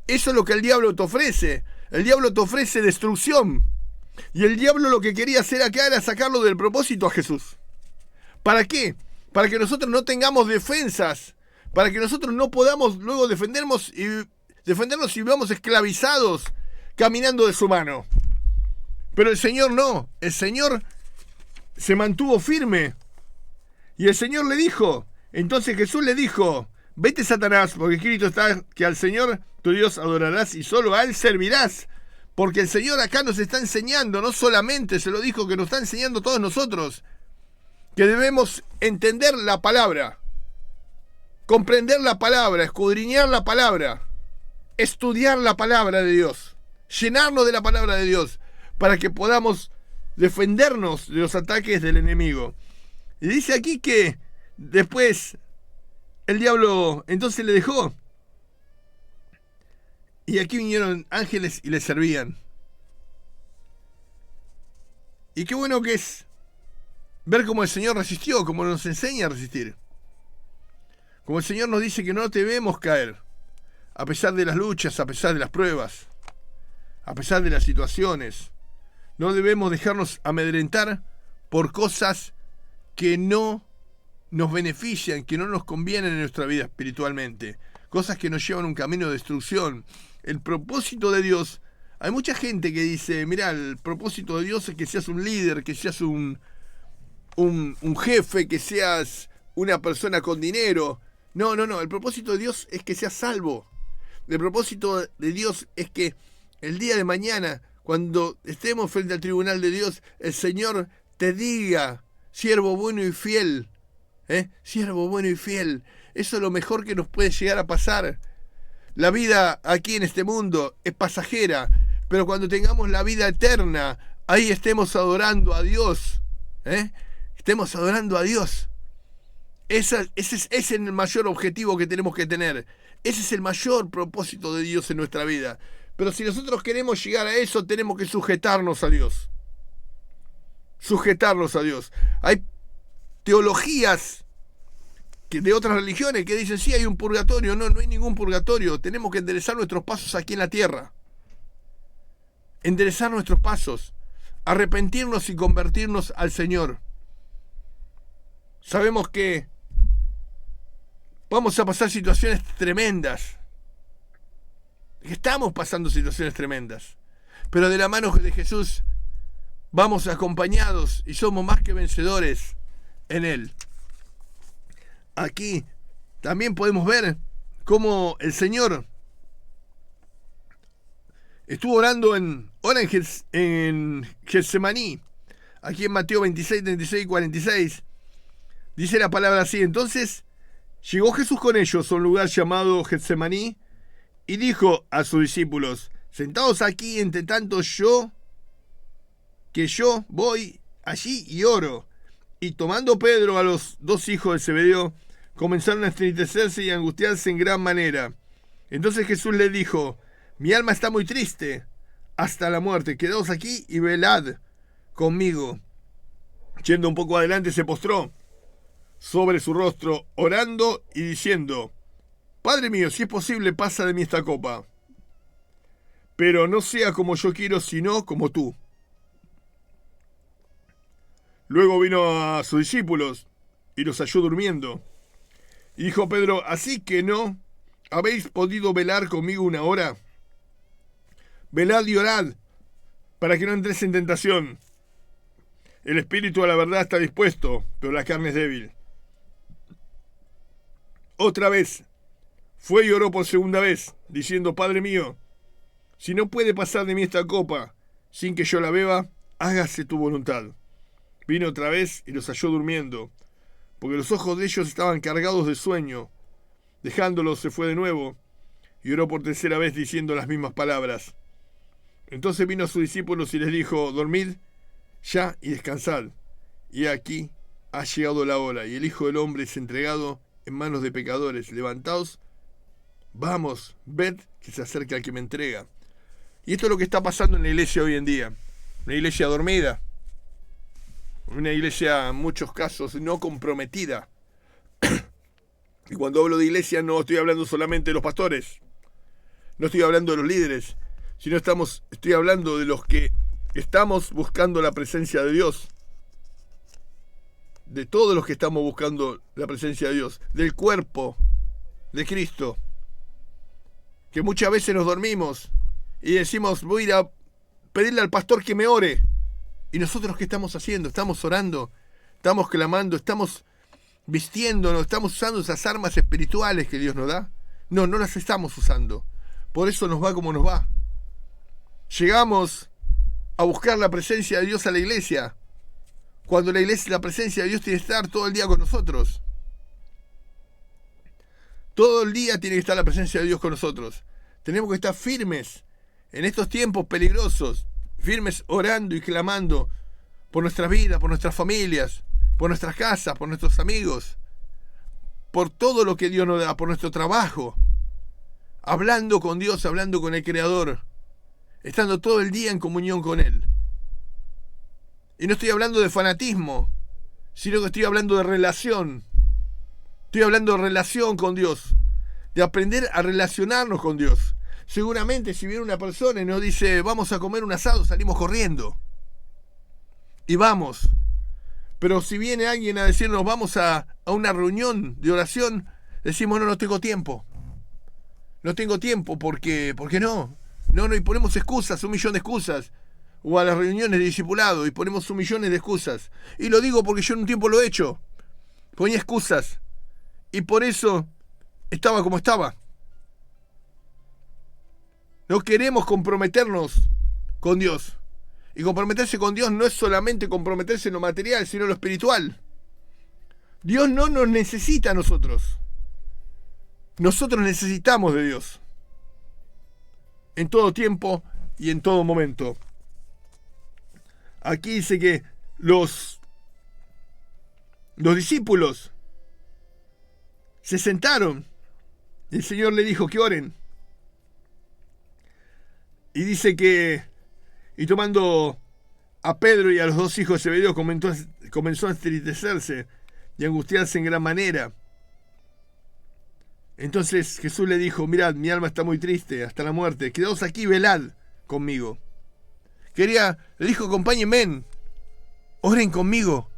Eso es lo que el diablo te ofrece. El diablo te ofrece destrucción. Y el diablo lo que quería hacer acá era sacarlo del propósito a Jesús. ¿Para qué? Para que nosotros no tengamos defensas, para que nosotros no podamos luego defendernos y vivamos esclavizados caminando de su mano. Pero el Señor no, el Señor se mantuvo firme. Y el Señor le dijo, entonces Jesús le dijo, vete Satanás, porque escrito está que al Señor tu Dios adorarás y solo a Él servirás. Porque el Señor acá nos está enseñando, no solamente se lo dijo, que nos está enseñando a todos nosotros, que debemos entender la palabra, comprender la palabra, escudriñar la palabra, estudiar la palabra de Dios, llenarnos de la palabra de Dios, para que podamos defendernos de los ataques del enemigo. Y dice aquí que después el diablo entonces le dejó. Y aquí vinieron ángeles y le servían. Y qué bueno que es ver cómo el Señor resistió, cómo nos enseña a resistir. Como el Señor nos dice que no debemos caer, a pesar de las luchas, a pesar de las pruebas, a pesar de las situaciones. No debemos dejarnos amedrentar por cosas que no nos benefician, que no nos convienen en nuestra vida espiritualmente. Cosas que nos llevan a un camino de destrucción. El propósito de Dios, hay mucha gente que dice, mira, el propósito de Dios es que seas un líder, que seas un jefe, que seas una persona con dinero. No, el propósito de Dios es que seas salvo. El propósito de Dios es que el día de mañana, cuando estemos frente al tribunal de Dios, el Señor te diga, siervo bueno y fiel, siervo bueno y fiel. Eso es lo mejor que nos puede llegar a pasar. La vida aquí en este mundo es pasajera, pero cuando tengamos la vida eterna, ahí estemos adorando a Dios. Estemos adorando a Dios. Ese es el mayor objetivo que tenemos que tener. Ese es el mayor propósito de Dios en nuestra vida. Pero si nosotros queremos llegar a eso, tenemos que sujetarnos a Dios. Sujetarnos a Dios. Hay teologías de otras religiones que dicen, sí, hay un purgatorio. No hay ningún purgatorio. Tenemos que enderezar nuestros pasos aquí en la tierra. Enderezar nuestros pasos. Arrepentirnos y convertirnos al Señor. Sabemos que vamos a pasar situaciones tremendas. Estamos pasando situaciones tremendas. Pero de la mano de Jesús vamos acompañados y somos más que vencedores en Él. Aquí también podemos ver cómo el Señor estuvo orando en Getsemaní. Aquí en Mateo 26, 36 y 46. Dice la palabra así: entonces llegó Jesús con ellos a un lugar llamado Getsemaní y dijo a sus discípulos: sentados aquí, entre tanto yo voy allí y oro. Y tomando Pedro a los dos hijos de Zebedeo, comenzaron a entristecerse y a angustiarse en gran manera. Entonces Jesús les dijo: mi alma está muy triste hasta la muerte, quedaos aquí y velad conmigo. Yendo un poco adelante, se postró sobre su rostro, orando y diciendo: Padre mío, si es posible, pasa de mí esta copa, pero no sea como yo quiero, sino como tú. Luego vino a sus discípulos y los halló durmiendo. Y dijo Pedro: ¿así que no habéis podido velar conmigo una hora? Velad y orad, para que no entréis en tentación. El espíritu a la verdad está dispuesto, pero la carne es débil. Otra vez fue y oró por segunda vez, diciendo: Padre mío, si no puede pasar de mí esta copa sin que yo la beba, hágase tu voluntad. Vino otra vez y los halló durmiendo, porque los ojos de ellos estaban cargados de sueño. Dejándolos, se fue de nuevo y oró por tercera vez, diciendo las mismas palabras. Entonces vino a sus discípulos y les dijo: dormid ya y descansad. Y aquí ha llegado la hora, y el Hijo del Hombre es entregado en manos de pecadores. Levantaos, vamos, ved que se acerca el que me entrega. Y esto es lo que está pasando en la iglesia hoy en día. Una iglesia dormida. Una iglesia, en muchos casos, no comprometida. Y cuando hablo de iglesia no estoy hablando solamente de los pastores. No estoy hablando de los líderes. Sino estoy hablando de los que estamos buscando la presencia de Dios. De todos los que estamos buscando la presencia de Dios. Del cuerpo de Cristo. Que muchas veces nos dormimos y decimos, voy a ir a pedirle al pastor que me ore. ¿Y nosotros qué estamos haciendo? Estamos orando, estamos clamando, estamos vistiéndonos, estamos usando esas armas espirituales que Dios nos da. No, no las estamos usando. Por eso nos va como nos va. Llegamos a buscar la presencia de Dios a la iglesia, cuando la presencia de Dios tiene que estar todo el día con nosotros. Todo el día tiene que estar la presencia de Dios con nosotros. Tenemos que estar firmes en estos tiempos peligrosos, firmes orando y clamando por nuestras vidas, por nuestras familias, por nuestras casas, por nuestros amigos, por todo lo que Dios nos da, por nuestro trabajo, hablando con Dios, hablando con el Creador, estando todo el día en comunión con Él. Y no estoy hablando de fanatismo, sino que estoy hablando de relación. Estoy hablando de relación con Dios, de aprender a relacionarnos con Dios. Seguramente si viene una persona y nos dice vamos a comer un asado, salimos corriendo. Y vamos. Pero si viene alguien a decirnos vamos a una reunión de oración, decimos no tengo tiempo. No tengo tiempo porque no. No, y ponemos excusas, 1.000.000 de excusas. O a las reuniones de discipulado y ponemos 1.000.000 de excusas. Y lo digo porque yo en un tiempo lo he hecho. Ponía excusas. Y por eso estaba como estaba. No queremos comprometernos con Dios. Y comprometerse con Dios no es solamente comprometerse en lo material, sino en lo espiritual. Dios no nos necesita a nosotros. Nosotros necesitamos de Dios. En todo tiempo y en todo momento. Aquí dice que los discípulos se sentaron. Y el Señor le dijo que oren. Y dice que, y tomando a Pedro y a los 2 hijos de Zebedeo, comenzó a entristecerse y a angustiarse en gran manera. Entonces Jesús le dijo, mirad, mi alma está muy triste hasta la muerte, quedaos aquí, velad conmigo. Le dijo, acompáñenme, oren conmigo,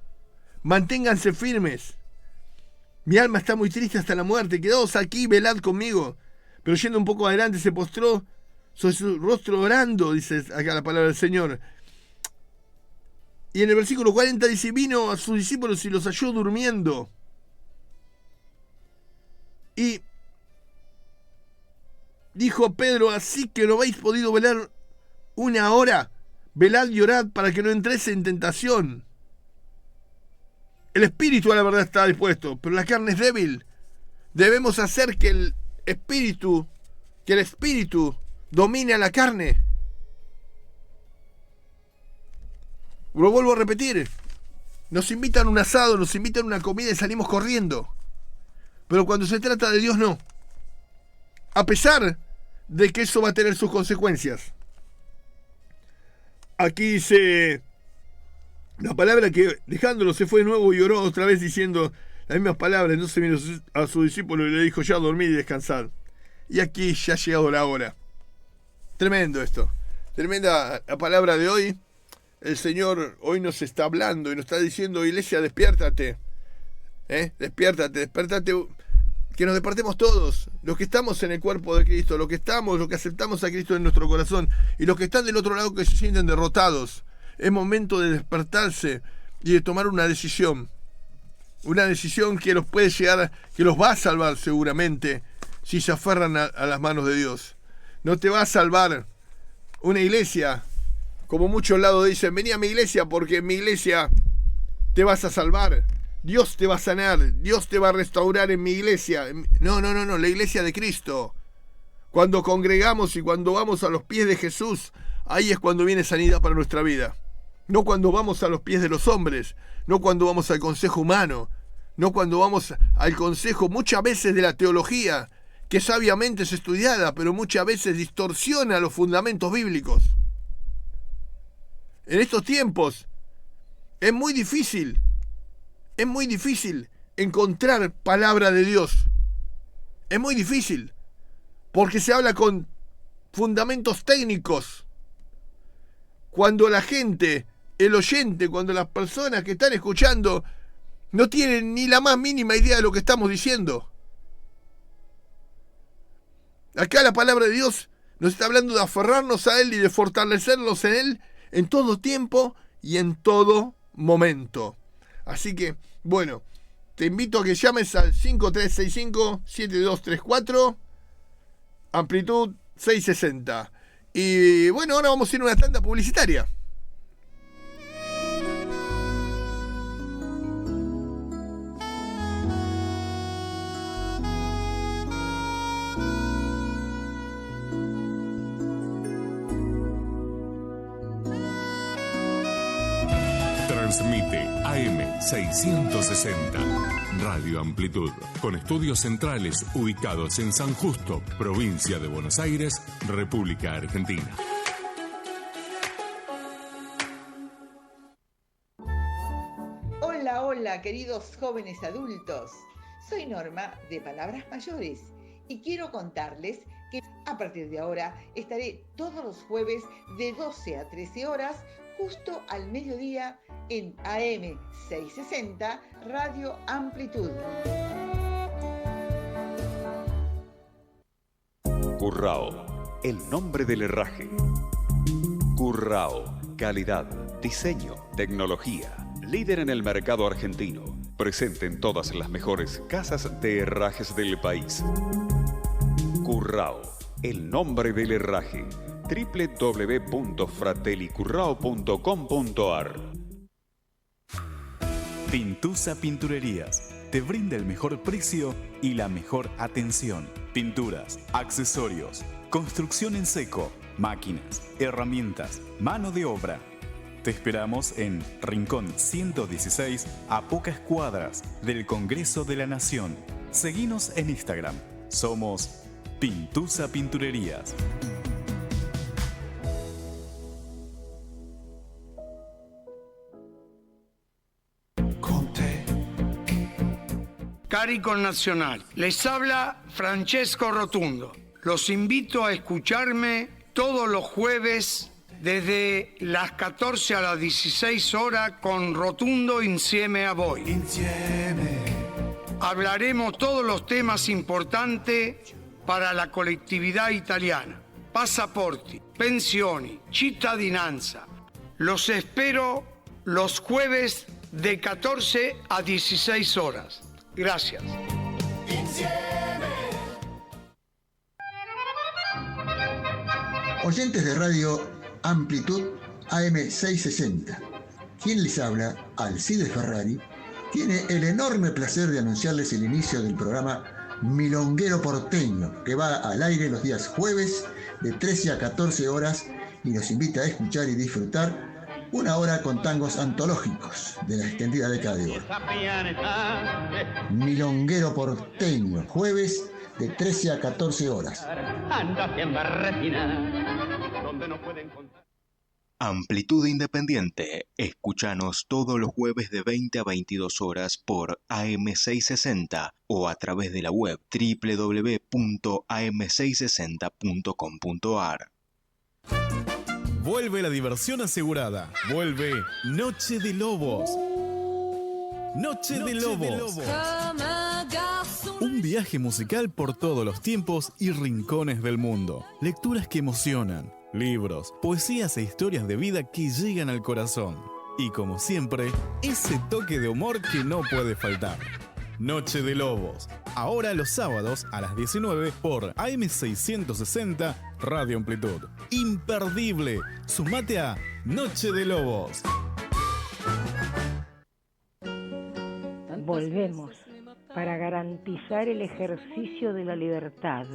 manténganse firmes. Mi alma está muy triste hasta la muerte, quedaos aquí, velad conmigo. Pero yendo un poco adelante se postró sobre su rostro orando, dice acá la palabra del Señor. Y en el versículo 40 dice, vino a sus discípulos y los halló durmiendo. Y dijo a Pedro, así que no habéis podido velar 1 hora, velad y orad para que no entréis en tentación. El espíritu a la verdad está dispuesto, pero la carne es débil. Debemos hacer que el espíritu domine a la carne. Lo vuelvo a repetir. Nos invitan a un asado, nos invitan a una comida y salimos corriendo. Pero cuando se trata de Dios, no. A pesar de que eso va a tener sus consecuencias. Aquí dice la palabra que dejándolo se fue de nuevo y oró otra vez diciendo las mismas palabras. Entonces vino a su discípulo y le dijo, ya dormid y descansad. Y aquí ya ha llegado la hora. Tremendo esto. Tremenda la palabra de hoy. El Señor hoy nos está hablando y nos está diciendo, iglesia, despiértate. Despiértate. Que nos despertemos todos. Los que estamos en el cuerpo de Cristo, los que aceptamos a Cristo en nuestro corazón y los que están del otro lado que se sienten derrotados. Es momento de despertarse y de tomar una decisión. Una decisión que los puede llegar, que los va a salvar seguramente si se aferran a las manos de Dios. No te va a salvar una iglesia, como muchos lados dicen, vení a mi iglesia porque en mi iglesia te vas a salvar. Dios te va a sanar, Dios te va a restaurar en mi iglesia. No, la iglesia de Cristo. Cuando congregamos y cuando vamos a los pies de Jesús, ahí es cuando viene sanidad para nuestra vida. No cuando vamos a los pies de los hombres, no cuando vamos al consejo humano, no cuando vamos al consejo muchas veces de la teología, que sabiamente es estudiada, pero muchas veces distorsiona los fundamentos bíblicos. En estos tiempos es muy difícil encontrar palabra de Dios. Es muy difícil, porque se habla con fundamentos técnicos. Cuando la gente, el oyente, cuando las personas que están escuchando no tienen ni la más mínima idea de lo que estamos diciendo. Acá la palabra de Dios nos está hablando de aferrarnos a Él y de fortalecernos en Él en todo tiempo y en todo momento. Así que, bueno, te invito a que llames al 5365-7234, amplitud 660. Y bueno, ahora vamos a ir a una tanda publicitaria. Transmite AM 660, Radio Amplitud, con estudios centrales ubicados en San Justo, provincia de Buenos Aires, República Argentina. Hola, hola, queridos jóvenes adultos. Soy Norma de Palabras Mayores y quiero contarles que a partir de ahora estaré todos los jueves de 12 a 13 horas justo al mediodía en AM 660 Radio Amplitud. Currao, el nombre del herraje. Currao, calidad, diseño, tecnología, líder en el mercado argentino, presente en todas las mejores casas de herrajes del país. Currao, el nombre del herraje. www.fratellicurrao.com.ar. Pintusa Pinturerías te brinda el mejor precio y la mejor atención. Pinturas, accesorios, construcción en seco, máquinas, herramientas, mano de obra. Te esperamos en Rincón 116, a pocas cuadras del Congreso de la Nación. Seguinos en Instagram. Somos Pintusa Pinturerías. Cari Connazionali, les habla Francesco Rotundo. Los invito a escucharme todos los jueves desde las 14 a las 16 horas con Rotundo Insieme a Voi. Hablaremos todos los temas importantes para la colectividad italiana. Pasaporti, pensioni, cittadinanza. Los espero los jueves de 14 a 16 horas. Gracias. Oyentes de Radio Amplitud AM 660. Quien les habla, Alcides Ferrari, tiene el enorme placer de anunciarles el inicio del programa Milonguero Porteño, que va al aire los días jueves de 13 a 14 horas y nos invita a escuchar y disfrutar una hora con tangos antológicos de la extendida década de oro. Milonguero Porteño, jueves de 13 a 14 horas. Amplitud Independiente. Escúchanos todos los jueves de 20 a 22 horas por AM660 o a través de la web www.am660.com.ar. Vuelve la diversión asegurada. Vuelve Noche de Lobos. Noche de Lobos. Un viaje musical por todos los tiempos y rincones del mundo. Lecturas que emocionan. Libros, poesías e historias de vida que llegan al corazón. Y como siempre, ese toque de humor que no puede faltar. Noche de Lobos. Ahora los sábados a las 19 por AM660 Radio Amplitud. Imperdible. Sumate a Noche de Lobos. Volvemos para garantizar el ejercicio de la libertad.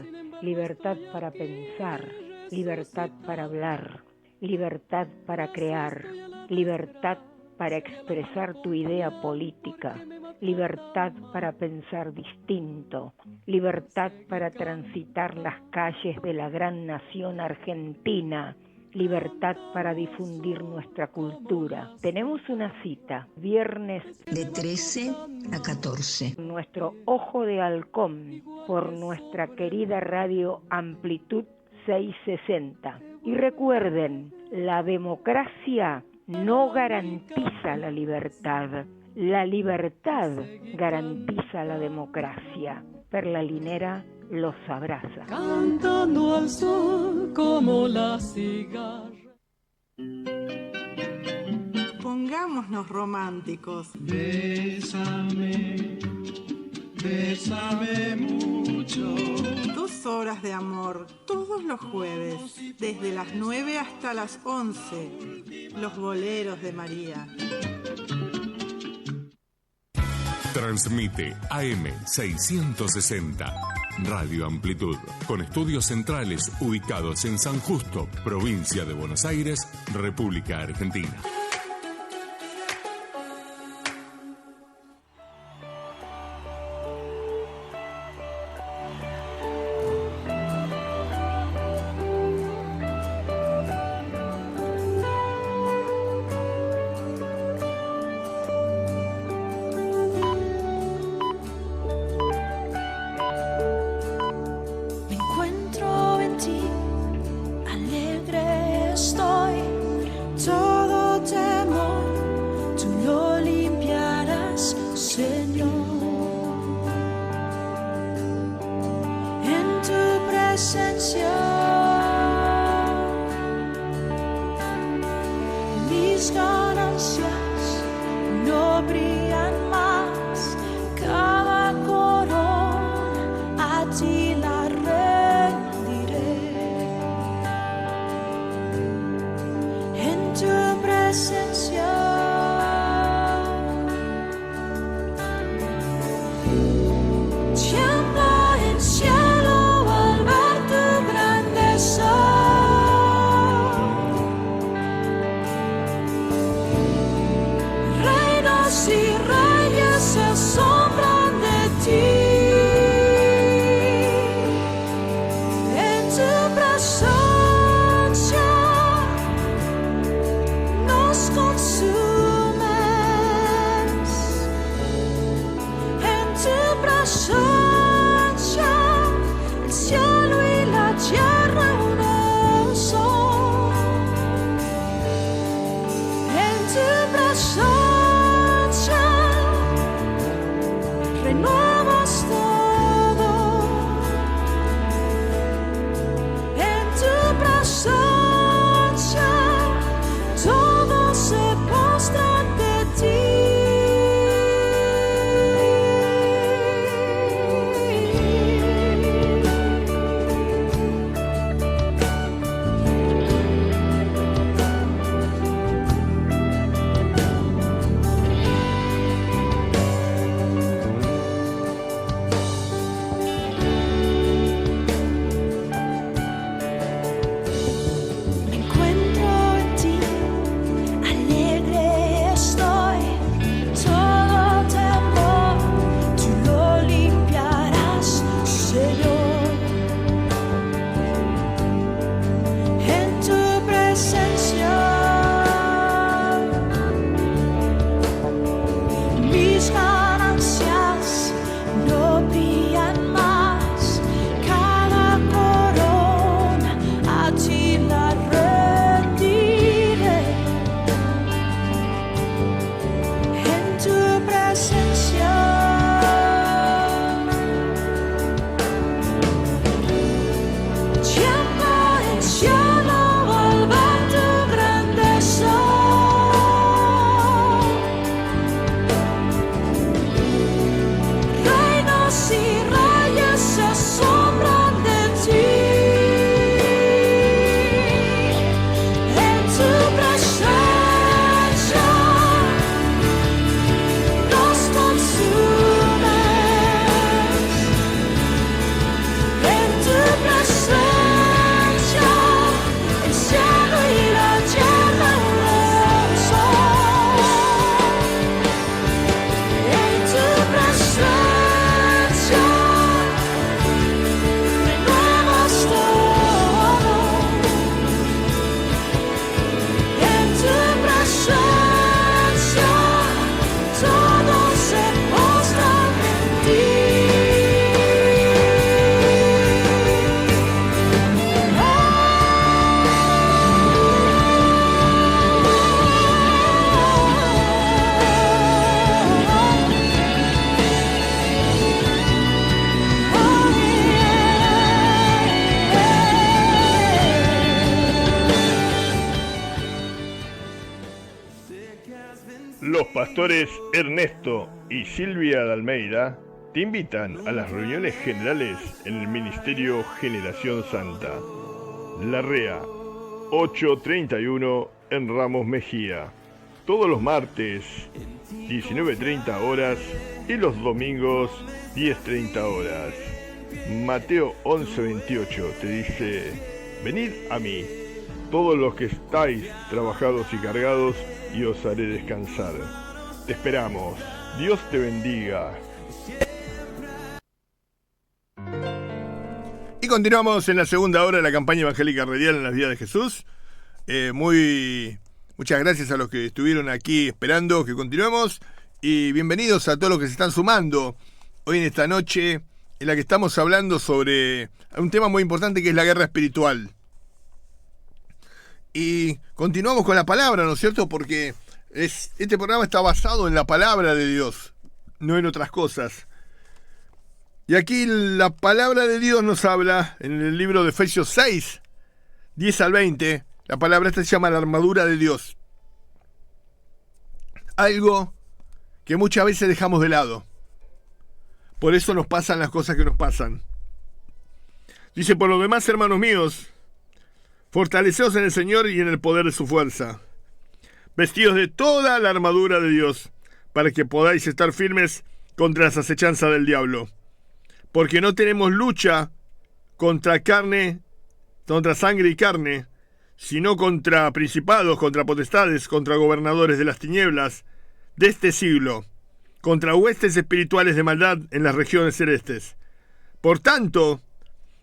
Libertad para pensar, libertad para hablar, libertad para crear, libertad para expresar tu idea política, libertad para pensar distinto, libertad para transitar las calles de la gran nación argentina, libertad para difundir nuestra cultura. Tenemos una cita, viernes de 13 a 14. Nuestro Ojo de Halcón, por nuestra querida radio Amplitud 660. Y recuerden, la democracia no garantiza la libertad garantiza la democracia. Perla Linera los abraza. Cantando al sol como la cigarra. Pongámonos románticos. Bésame, bésame mucho. 2 horas de amor, todos los jueves, desde las 9 hasta las 11. Los boleros de María. Transmite AM 660. Radio Amplitud, con estudios centrales ubicados en San Justo, provincia de Buenos Aires, República Argentina. Nos Los pastores Ernesto y Silvia de Almeida te invitan a las reuniones generales en el Ministerio Generación Santa. Larrea 831 en Ramos Mejía. Todos los martes 19:30 horas y los domingos 10:30 horas. Mateo 11:28 te dice: venid a mí, todos los que estáis trabajados y cargados, y os haré descansar. Te esperamos. Dios te bendiga. Y continuamos en la segunda hora de la campaña evangélica radial en las vidas de Jesús. Muchas gracias a los que estuvieron aquí esperando que continuemos, y bienvenidos a todos los que se están sumando hoy en esta noche en la que estamos hablando sobre un tema muy importante, que es la guerra espiritual. Y continuamos con la palabra, ¿no es cierto? Porque este programa está basado en la palabra de Dios, no en otras cosas. Y aquí la palabra de Dios nos habla en el libro de Efesios 6, 10 al 20. La palabra esta se llama la armadura de Dios. Algo que muchas veces dejamos de lado. Por eso nos pasan las cosas que nos pasan. Dice: por lo demás, hermanos míos, fortaleceos en el Señor y en el poder de su fuerza, vestidos de toda la armadura de Dios, para que podáis estar firmes contra las acechanzas del diablo. Porque no tenemos lucha contra sangre y carne, sino contra principados, contra potestades, contra gobernadores de las tinieblas de este siglo, contra huestes espirituales de maldad en las regiones celestes. Por tanto,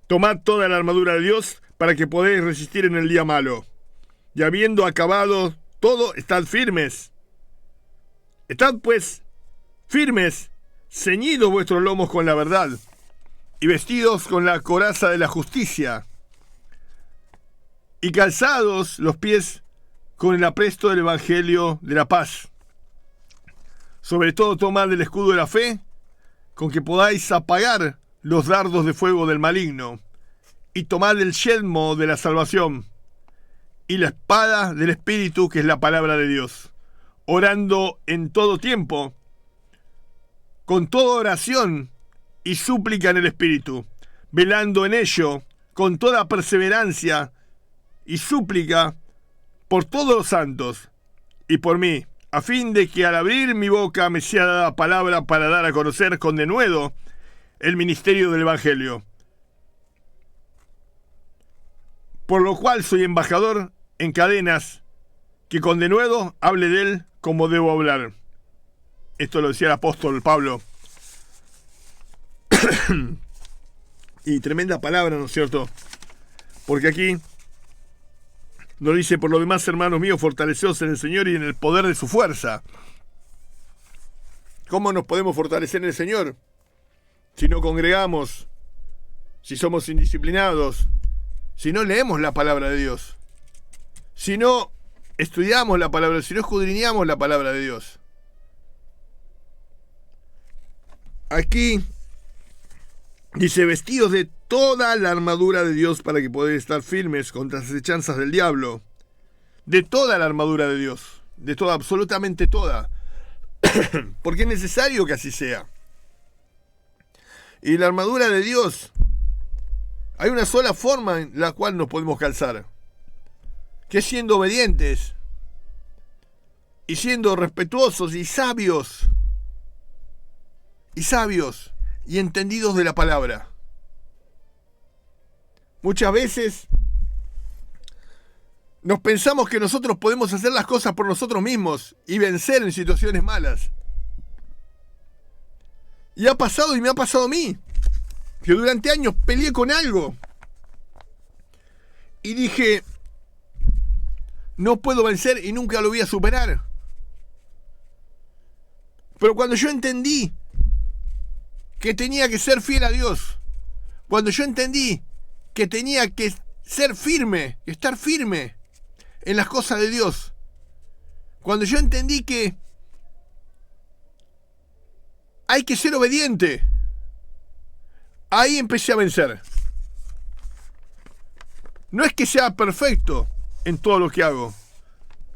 tomad toda la armadura de Dios, para que podáis resistir en el día malo. Y habiendo acabado todo, estad firmes. Estad pues firmes, ceñidos vuestros lomos con la verdad, y vestidos con la coraza de la justicia, y calzados los pies con el apresto del evangelio de la paz. Sobre todo tomad el escudo de la fe, con que podáis apagar los dardos de fuego del maligno, y tomad el yelmo de la salvación, y la espada del Espíritu, que es la palabra de Dios, orando en todo tiempo, con toda oración y súplica en el Espíritu, velando en ello con toda perseverancia y súplica por todos los santos y por mí, a fin de que al abrir mi boca me sea dada palabra para dar a conocer con denuedo el ministerio del Evangelio, por lo cual soy embajador en cadenas, que con denuedo hable de él como debo hablar. Esto lo decía el apóstol Pablo. Y tremenda palabra, ¿no es cierto? Porque aquí nos dice: por lo demás, hermanos míos, fortaleceos en el Señor y en el poder de su fuerza. ¿Cómo nos podemos fortalecer en el Señor? Si no congregamos, si somos indisciplinados, si no leemos la palabra de Dios, si no estudiamos la palabra, si no escudriñamos la palabra de Dios. Aquí dice: vestidos de toda la armadura de Dios, para que podáis estar firmes contra las acechanzas del diablo. De toda la armadura de Dios, de toda, absolutamente toda. Porque es necesario que así sea. Y la armadura de Dios, hay una sola forma en la cual nos podemos calzar, que es siendo obedientes y siendo respetuosos y sabios y entendidos de la palabra. Muchas veces nos pensamos que nosotros podemos hacer las cosas por nosotros mismos y vencer en situaciones malas. Y ha pasado, y me ha pasado a mí, que durante años peleé con algo y dije: no puedo vencer y nunca lo voy a superar. Pero cuando yo entendí que tenía que ser fiel a Dios, cuando yo entendí que tenía que ser firme, estar firme en las cosas de Dios, cuando yo entendí que hay que ser obediente, ahí empecé a vencer. No es que sea perfecto en todo lo que hago.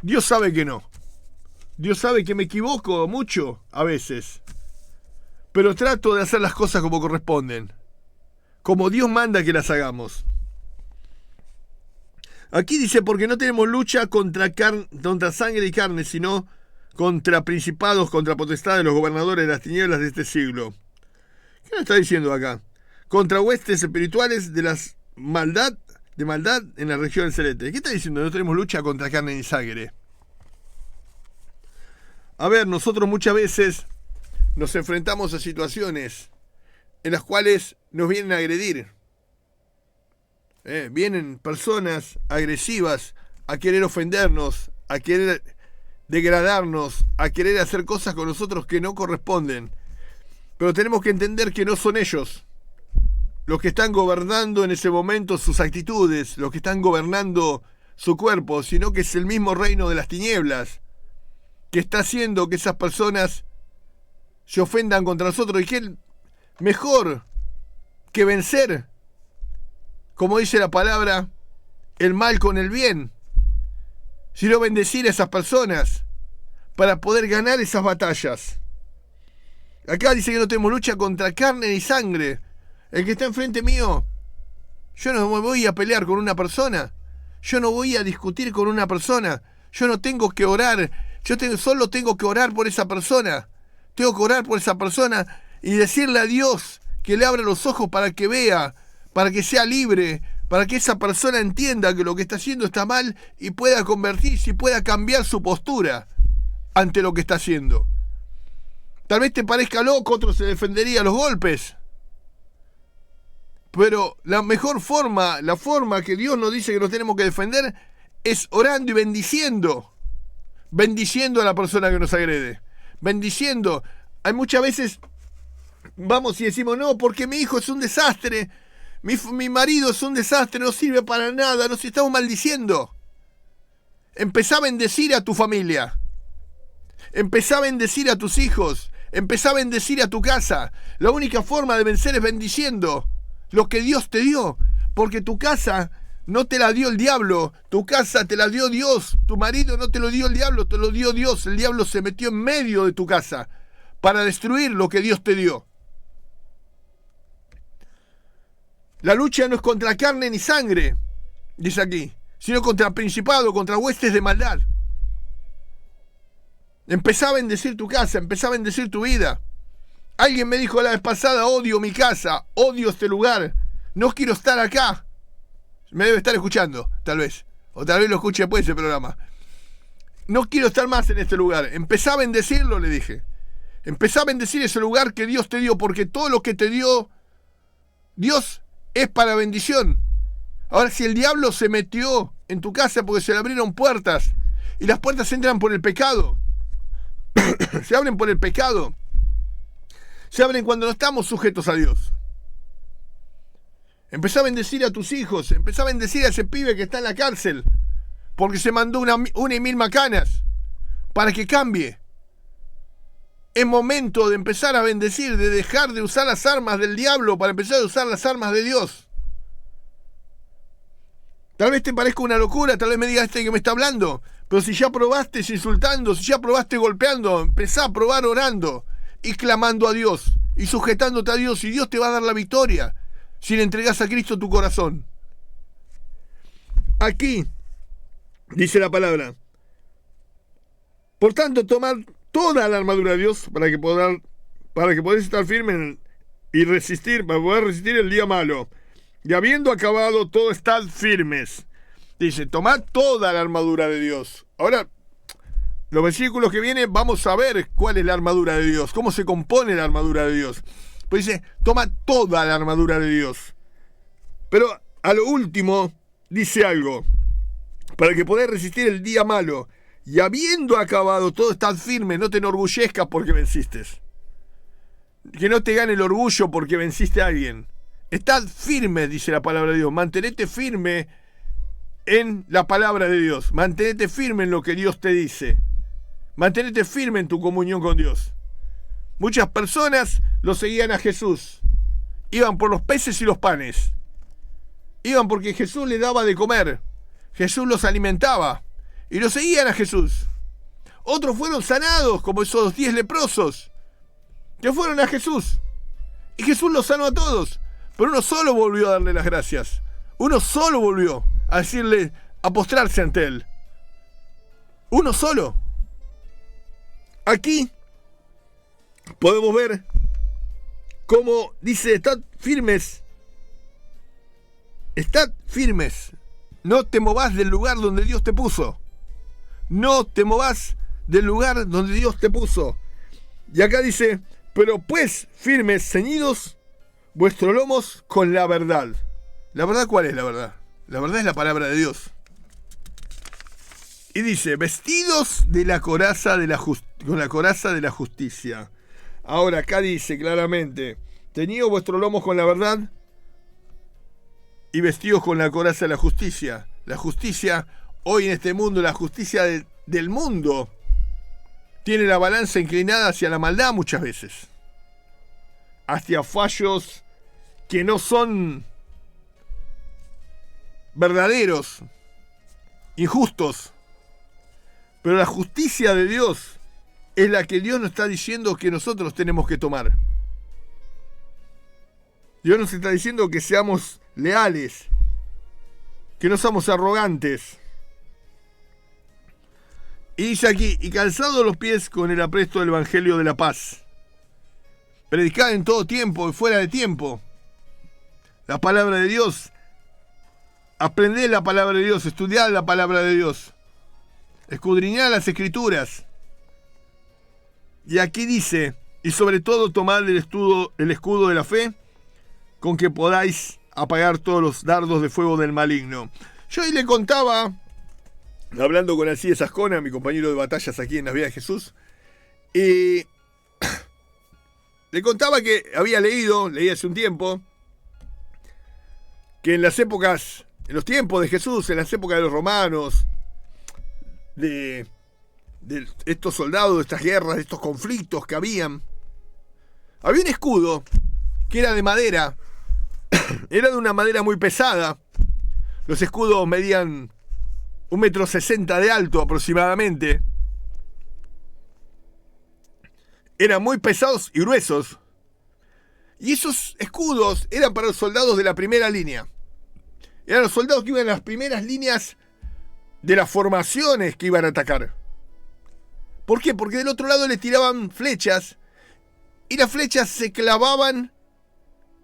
Dios sabe que no. Dios sabe que me equivoco mucho a veces, pero trato de hacer las cosas como corresponden, como Dios manda que las hagamos. Aquí dice, porque no tenemos lucha contra sangre y carne, sino contra principados, contra potestades, los gobernadores de las tinieblas de este siglo. ¿Qué nos está diciendo acá? Contra huestes espirituales de maldad en las regiones celestes. ¿Qué está diciendo? No tenemos lucha contra carne ni sangre. A ver, nosotros muchas veces nos enfrentamos a situaciones en las cuales nos vienen a agredir. Vienen personas agresivas a querer ofendernos, a querer degradarnos, a querer hacer cosas con nosotros que no corresponden. Pero tenemos que entender que no son ellos los que están gobernando en ese momento sus actitudes, los que están gobernando su cuerpo, sino que es el mismo reino de las tinieblas que está haciendo que esas personas se ofendan contra nosotros. Y que mejor que vencer, como dice la palabra, el mal con el bien, sino bendecir a esas personas para poder ganar esas batallas. Acá dice que no tenemos lucha contra carne ni sangre. El que está enfrente mío, yo no me voy a pelear con una persona, yo no voy a discutir con una persona, yo no tengo que orar, solo tengo que orar por esa persona. Tengo que orar por esa persona y decirle a Dios que le abra los ojos para que vea, para que sea libre, para que esa persona entienda que lo que está haciendo está mal y pueda convertirse y pueda cambiar su postura ante lo que está haciendo. Tal vez te parezca loco, otro se defendería a los golpes. Pero la mejor forma, la forma que Dios nos dice que nos tenemos que defender es orando y bendiciendo. Bendiciendo a la persona que nos agrede. Bendiciendo. Hay muchas veces vamos y decimos, no, porque mi hijo es un desastre, mi marido es un desastre, no sirve para nada, nos estamos maldiciendo. Empezá a bendecir a tu familia. Empezá a bendecir a tus hijos. Empezá a bendecir a tu casa. La única forma de vencer es bendiciendo lo que Dios te dio, porque tu casa no te la dio el diablo, tu casa te la dio Dios, tu marido no te lo dio el diablo, te lo dio Dios. El diablo se metió en medio de tu casa para destruir lo que Dios te dio. La lucha no es contra carne ni sangre, dice aquí, sino contra principado, contra huestes de maldad. Empezá a bendecir tu casa, empezá a bendecir tu vida. Alguien me dijo la vez pasada, odio mi casa, odio este lugar, no quiero estar acá. Me debe estar escuchando, tal vez. O tal vez lo escuche después de ese programa. No quiero estar más en este lugar. Empezá a bendecirlo, le dije. Empezá a bendecir ese lugar que Dios te dio, porque todo lo que te dio Dios es para bendición. Ahora, si el diablo se metió en tu casa porque se le abrieron puertas, y las puertas entran por el pecado, se abren por el pecado, se abren cuando no estamos sujetos a Dios. Empezá a bendecir a tus hijos, empezá a bendecir a ese pibe que está en la cárcel porque se mandó una y mil macanas, para que cambie. Es momento de empezar a bendecir, de dejar de usar las armas del diablo para empezar a usar las armas de Dios. Tal vez te parezca una locura, tal vez me digas que me está hablando, pero si ya probaste insultando, si ya probaste golpeando, empezá a probar orando y clamando a Dios y sujetándote a Dios, y Dios te va a dar la victoria si le entregas a Cristo tu corazón. Aquí dice la palabra: por tanto, tomad toda la armadura de Dios para que podáis estar firmes y resistir, para poder resistir el día malo. Y habiendo acabado todo, estad firmes. Dice, tomad toda la armadura de Dios. Ahora, los versículos que vienen, vamos a ver cuál es la armadura de Dios, cómo se compone la armadura de Dios. Pues dice, toma toda la armadura de Dios. Pero a lo último dice algo: para que podáis resistir el día malo. Y habiendo acabado todo, estad firme, no te enorgullezcas porque venciste. Que no te gane el orgullo porque venciste a alguien. Estad firme, dice la palabra de Dios. Mantenete firme en la palabra de Dios. Mantenete firme en lo que Dios te dice. Mantenete firme en tu comunión con Dios. Muchas personas lo seguían a Jesús. Iban por los peces y los panes. Iban porque Jesús les daba de comer. Jesús los alimentaba. Y lo seguían a Jesús. Otros fueron sanados, como esos 10 leprosos, que fueron a Jesús. Y Jesús los sanó a todos. Pero uno solo volvió a darle las gracias. Uno solo volvió a decirle, a postrarse ante él. Uno solo. Aquí podemos ver cómo dice, estad firmes. Estad firmes. No te movás del lugar donde Dios te puso. No te movás del lugar donde Dios te puso. Y acá dice, pero pues firmes, ceñidos vuestros lomos con la verdad. ¿La verdad cuál es la verdad? La verdad es la palabra de Dios. Y dice, vestidos de la coraza con la coraza de la justicia. Ahora acá dice claramente, ceñidos vuestros lomos con la verdad y vestidos con la coraza de la justicia. La justicia, hoy en este mundo, la justicia del mundo tiene la balanza inclinada hacia la maldad muchas veces. Hacia fallos que no son verdaderos, injustos. Pero la justicia de Dios es la que Dios nos está diciendo que nosotros tenemos que tomar. Dios nos está diciendo que seamos leales, que no seamos arrogantes. Y dice aquí, y calzados los pies con el apresto del Evangelio de la paz. Predicad en todo tiempo y fuera de tiempo la palabra de Dios. Aprended la palabra de Dios, estudiad la palabra de Dios. Escudriñad las Escrituras. Y aquí dice, y sobre todo tomad el escudo de la fe, con que podáis apagar todos los dardos de fuego del maligno. Yo hoy le contaba, hablando con Alcides Ascona, mi compañero de batallas aquí en Las Vías de Jesús, y le contaba que había leí hace un tiempo, que en los tiempos de Jesús, en las épocas de los romanos, de estos soldados, de estas guerras, de estos conflictos que había un escudo que era de madera, era de una madera muy pesada. Los escudos medían 1,60 m de alto aproximadamente. Eran muy pesados y gruesos. Y esos escudos eran para los soldados de la primera línea. Eran los soldados que iban en las primeras líneas de las formaciones que iban a atacar. ¿Por qué? Porque del otro lado le tiraban flechas y las flechas se clavaban,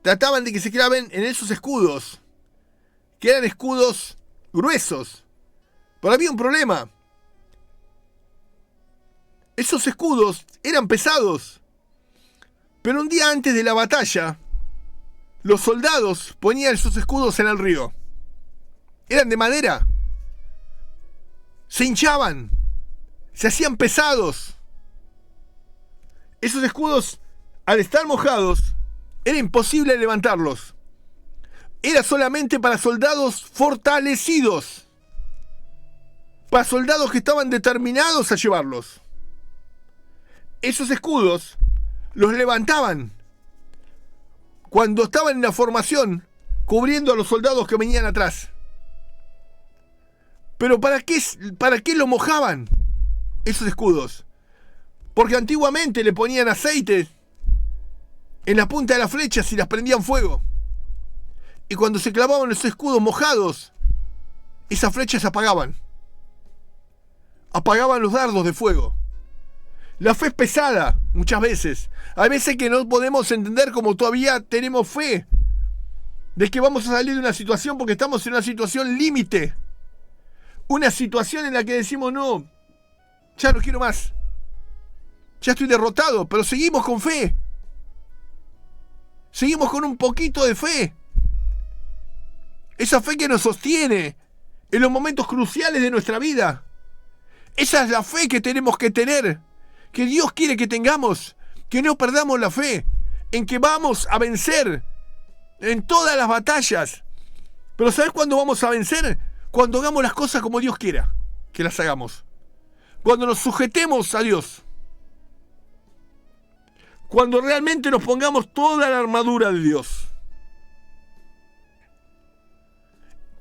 trataban de que se claven en esos escudos, que eran escudos gruesos. Pero había un problema. Esos escudos eran pesados. Pero un día antes de la batalla, los soldados ponían esos escudos en el río. Eran de madera. Se hinchaban. Se hacían pesados. Esos escudos, al estar mojados, era imposible levantarlos. Era solamente para soldados fortalecidos. Para soldados que estaban determinados a llevarlos. Esos escudos los levantaban cuando estaban en la formación, cubriendo a los soldados que venían atrás. Pero ¿para qué lo mojaban esos escudos? Porque antiguamente le ponían aceite en la punta de las flechas y las prendían fuego. Y cuando se clavaban esos escudos mojados, esas flechas se apagaban. Apagaban los dardos de fuego. La fe es pesada, muchas veces. Hay veces que no podemos entender cómo todavía tenemos fe de que vamos a salir de una situación porque estamos en una situación límite. Una situación en la que decimos, no, ya no quiero más. Ya estoy derrotado, pero seguimos con fe. Seguimos con un poquito de fe. Esa fe que nos sostiene en los momentos cruciales de nuestra vida. Esa es la fe que tenemos que tener, que Dios quiere que tengamos, que no perdamos la fe, en que vamos a vencer en todas las batallas. Pero ¿sabes cuándo vamos a vencer? Cuando hagamos las cosas como Dios quiera que las hagamos. Cuando nos sujetemos a Dios. Cuando realmente nos pongamos toda la armadura de Dios.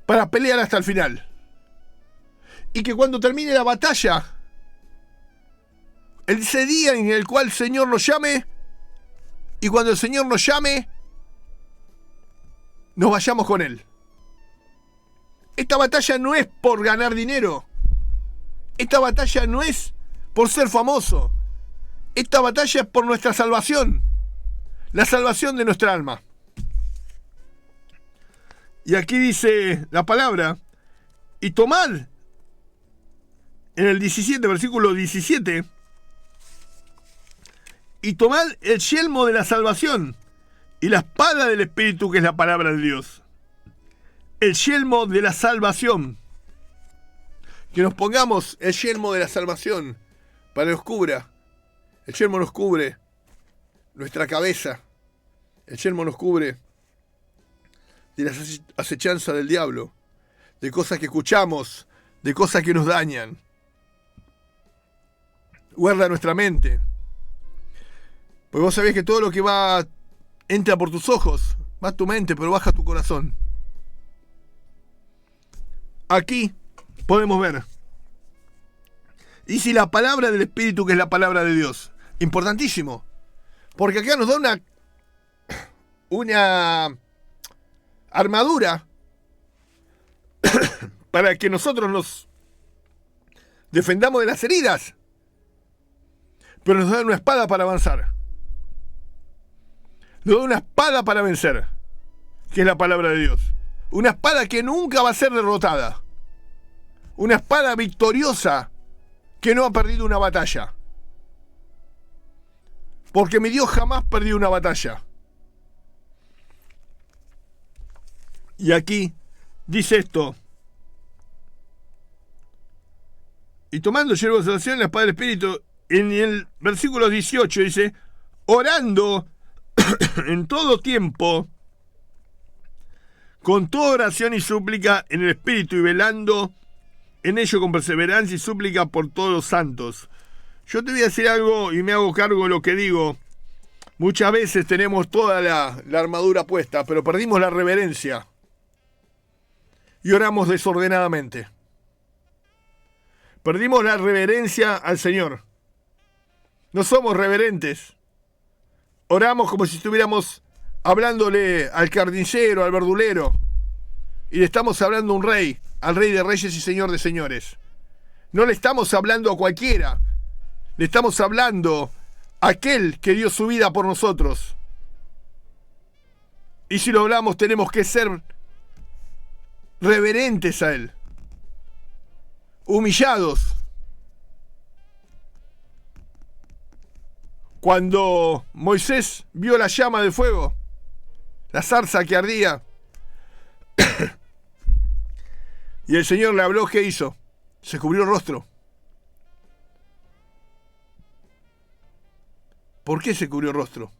Para pelear hasta el final. Y que cuando termine la batalla, ese día en el cual el Señor nos llame, y cuando el Señor nos llame, nos vayamos con Él. Esta batalla no es por ganar dinero. Esta batalla no es por ser famoso. Esta batalla es por nuestra salvación. La salvación de nuestra alma. Y aquí dice la palabra, y tomad, en el 17, versículo 17, y tomad el yelmo de la salvación y la espada del Espíritu, que es la palabra de Dios. El yelmo de la salvación. Que nos pongamos el yelmo de la salvación para que nos cubra. El yelmo nos cubre nuestra cabeza. El yelmo nos cubre de las acechanzas del diablo, de cosas que escuchamos, de cosas que nos dañan. Guarda nuestra mente. Porque vos sabés que todo lo que entra por tus ojos, va a tu mente, pero baja a tu corazón. Aquí podemos ver. Y si la palabra del Espíritu, que es la palabra de Dios, importantísimo, porque acá nos da una armadura para que nosotros nos defendamos de las heridas, pero nos da una espada para avanzar. Nos da una espada para vencer, que es la palabra de Dios. Una espada que nunca va a ser derrotada. Una espada victoriosa que no ha perdido una batalla. Porque mi Dios jamás perdió una batalla. Y aquí dice esto. Y tomando el yelmo de salvación, la espada del Espíritu, en el versículo 18 dice, orando en todo tiempo, con toda oración y súplica en el Espíritu, y velando en ello con perseverancia y súplica por todos los santos. Yo te voy a decir algo y me hago cargo de lo que digo. Muchas veces tenemos toda la armadura puesta, pero perdimos la reverencia y oramos desordenadamente. Perdimos la reverencia al Señor. No somos reverentes. Oramos como si estuviéramos hablándole al carnicero, al verdulero, y le estamos hablando a un rey, al Rey de Reyes y Señor de Señores. No le estamos hablando a cualquiera, le estamos hablando a aquel que dio su vida por nosotros. Y si lo hablamos, tenemos que ser reverentes a Él, humillados. Cuando Moisés vio la llama de fuego, la zarza que ardía, y el Señor le habló, ¿qué hizo? Se cubrió el rostro. ¿Por qué se cubrió el rostro?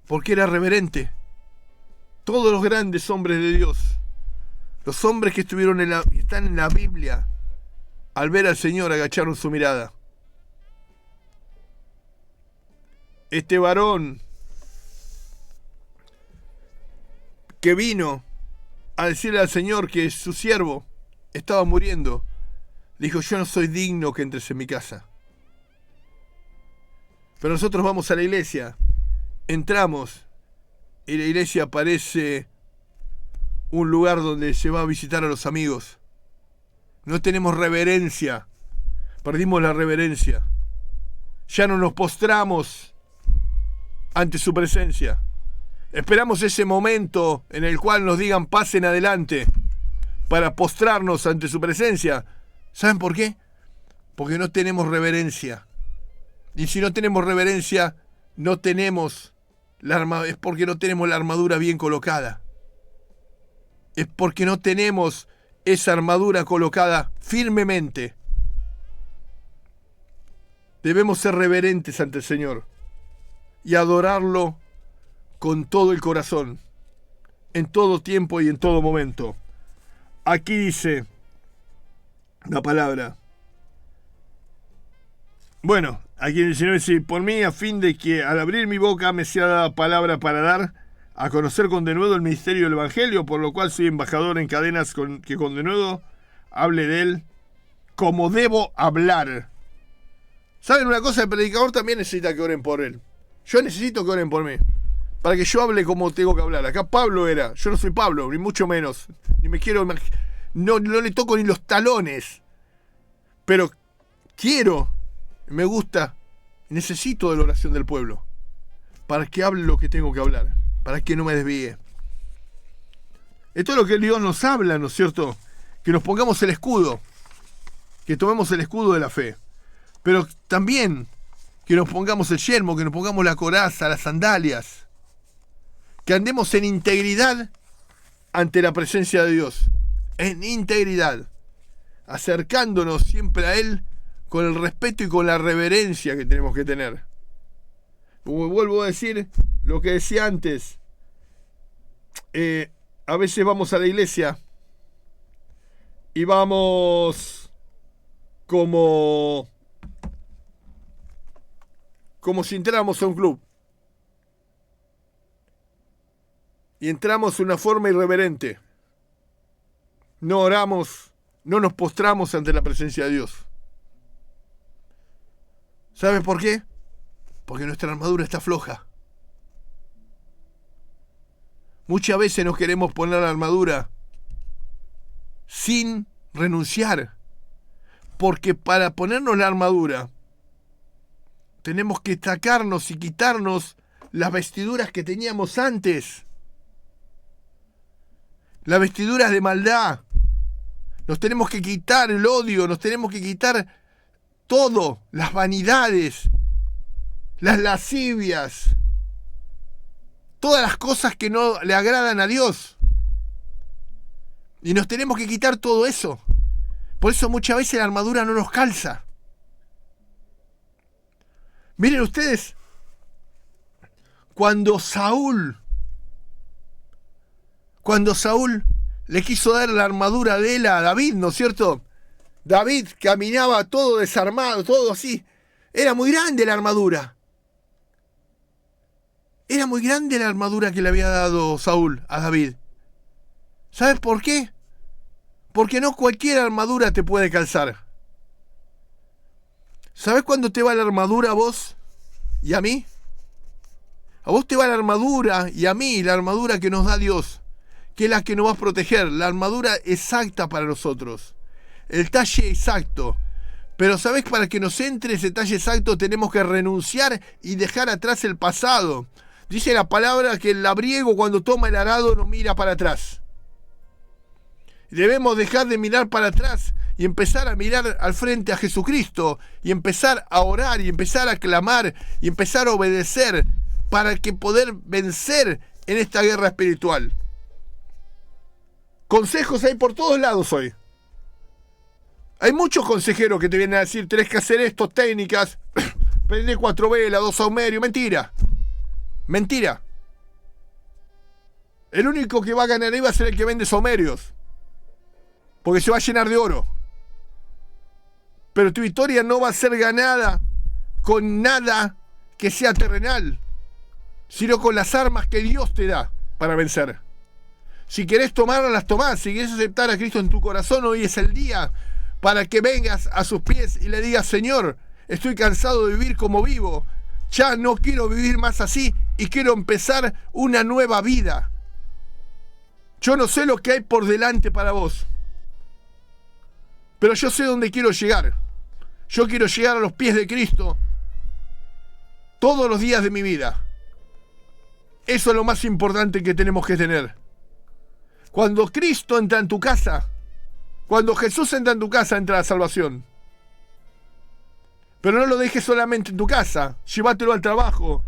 Porque era reverente. Todos los grandes hombres de Dios, los hombres que están en la Biblia, al ver al Señor agacharon su mirada. Este varón que vino a decirle al Señor que su siervo estaba muriendo, dijo, yo no soy digno que entres en mi casa. Pero nosotros vamos a la iglesia, entramos, y la iglesia parece un lugar donde se va a visitar a los amigos. No tenemos reverencia, perdimos la reverencia. Ya no nos postramos ante su presencia. Esperamos ese momento en el cual nos digan pasen adelante para postrarnos ante su presencia. ¿Saben por qué? Porque no tenemos reverencia. Y si no tenemos reverencia, no tenemos es porque no tenemos la armadura bien colocada. Es porque no tenemos esa armadura colocada firmemente. Debemos ser reverentes ante el Señor y adorarlo con todo el corazón, en todo tiempo y en todo momento. Aquí dice la palabra. Bueno, aquí en el 19 dice, por mí, a fin de que al abrir mi boca me sea dada palabra para dar a conocer con denuedo el ministerio del Evangelio, por lo cual soy embajador en cadenas que con denuedo hable de él como debo hablar. ¿Saben una cosa? El predicador también necesita que oren por él. Yo necesito que oren por mí. Para que yo hable como tengo que hablar. Acá Pablo era. Yo no soy Pablo, ni mucho menos. Ni me quiero... No le toco ni los talones. Pero quiero, me gusta, necesito de la oración del pueblo. Para que hable lo que tengo que hablar. Para que no me desvíe. Esto es lo que Dios nos habla, ¿no es cierto? Que nos pongamos el escudo. Que tomemos el escudo de la fe. Pero también que nos pongamos el yelmo, que nos pongamos la coraza, las sandalias. Que andemos en integridad ante la presencia de Dios. En integridad. Acercándonos siempre a Él con el respeto y con la reverencia que tenemos que tener. Como vuelvo a decir lo que decía antes. A veces vamos a la iglesia y vamos como si entráramos a un club. Y entramos de una forma irreverente. No oramos, no nos postramos ante la presencia de Dios. ¿Sabes por qué? Porque nuestra armadura está floja. Muchas veces nos queremos poner la armadura sin renunciar. Porque para ponernos la armadura tenemos que sacarnos y quitarnos las vestiduras que teníamos antes. Las vestiduras de maldad. Nos tenemos que quitar el odio, nos tenemos que quitar todo, las vanidades, las lascivias, todas las cosas que no le agradan a Dios. Y nos tenemos que quitar todo eso. Por eso muchas veces la armadura no nos calza. Miren ustedes, cuando Saúl le quiso dar la armadura de él a David, ¿no es cierto? David caminaba todo desarmado, todo así. Era muy grande la armadura. Era muy grande la armadura que le había dado Saúl a David. ¿Sabes por qué? Porque no cualquier armadura te puede calzar. ¿Sabes cuándo te va la armadura a vos y a mí? A vos te va la armadura y a mí, la armadura que nos da Dios, que es la que nos va a proteger, la armadura exacta para nosotros, el talle exacto. Pero ¿sabés? Para que nos entre ese talle exacto tenemos que renunciar y dejar atrás el pasado. Dice la palabra que el labriego cuando toma el arado no mira para atrás. Debemos dejar de mirar para atrás y empezar a mirar al frente a Jesucristo y empezar a orar y empezar a clamar y empezar a obedecer para que poder vencer en esta guerra espiritual. Consejos hay por todos lados hoy. Hay muchos consejeros que te vienen a decir: tenés que hacer esto, técnicas, prende 4 velas, 2 saumerios. Mentira. Mentira. El único que va a ganar ahí va a ser el que vende saumerios, porque se va a llenar de oro. Pero tu victoria no va a ser ganada con nada que sea terrenal, sino con las armas que Dios te da para vencer. Si querés tomarlas, las tomás. Si querés aceptar a Cristo en tu corazón, hoy es el día para que vengas a sus pies y le digas: Señor, estoy cansado de vivir como vivo. Ya no quiero vivir más así y quiero empezar una nueva vida. Yo no sé lo que hay por delante para vos, pero yo sé dónde quiero llegar. Yo quiero llegar a los pies de Cristo todos los días de mi vida. Eso es lo más importante que tenemos que tener. Cuando Cristo entra en tu casa, cuando Jesús entra en tu casa, entra la salvación. Pero no lo dejes solamente en tu casa. Llévatelo al trabajo,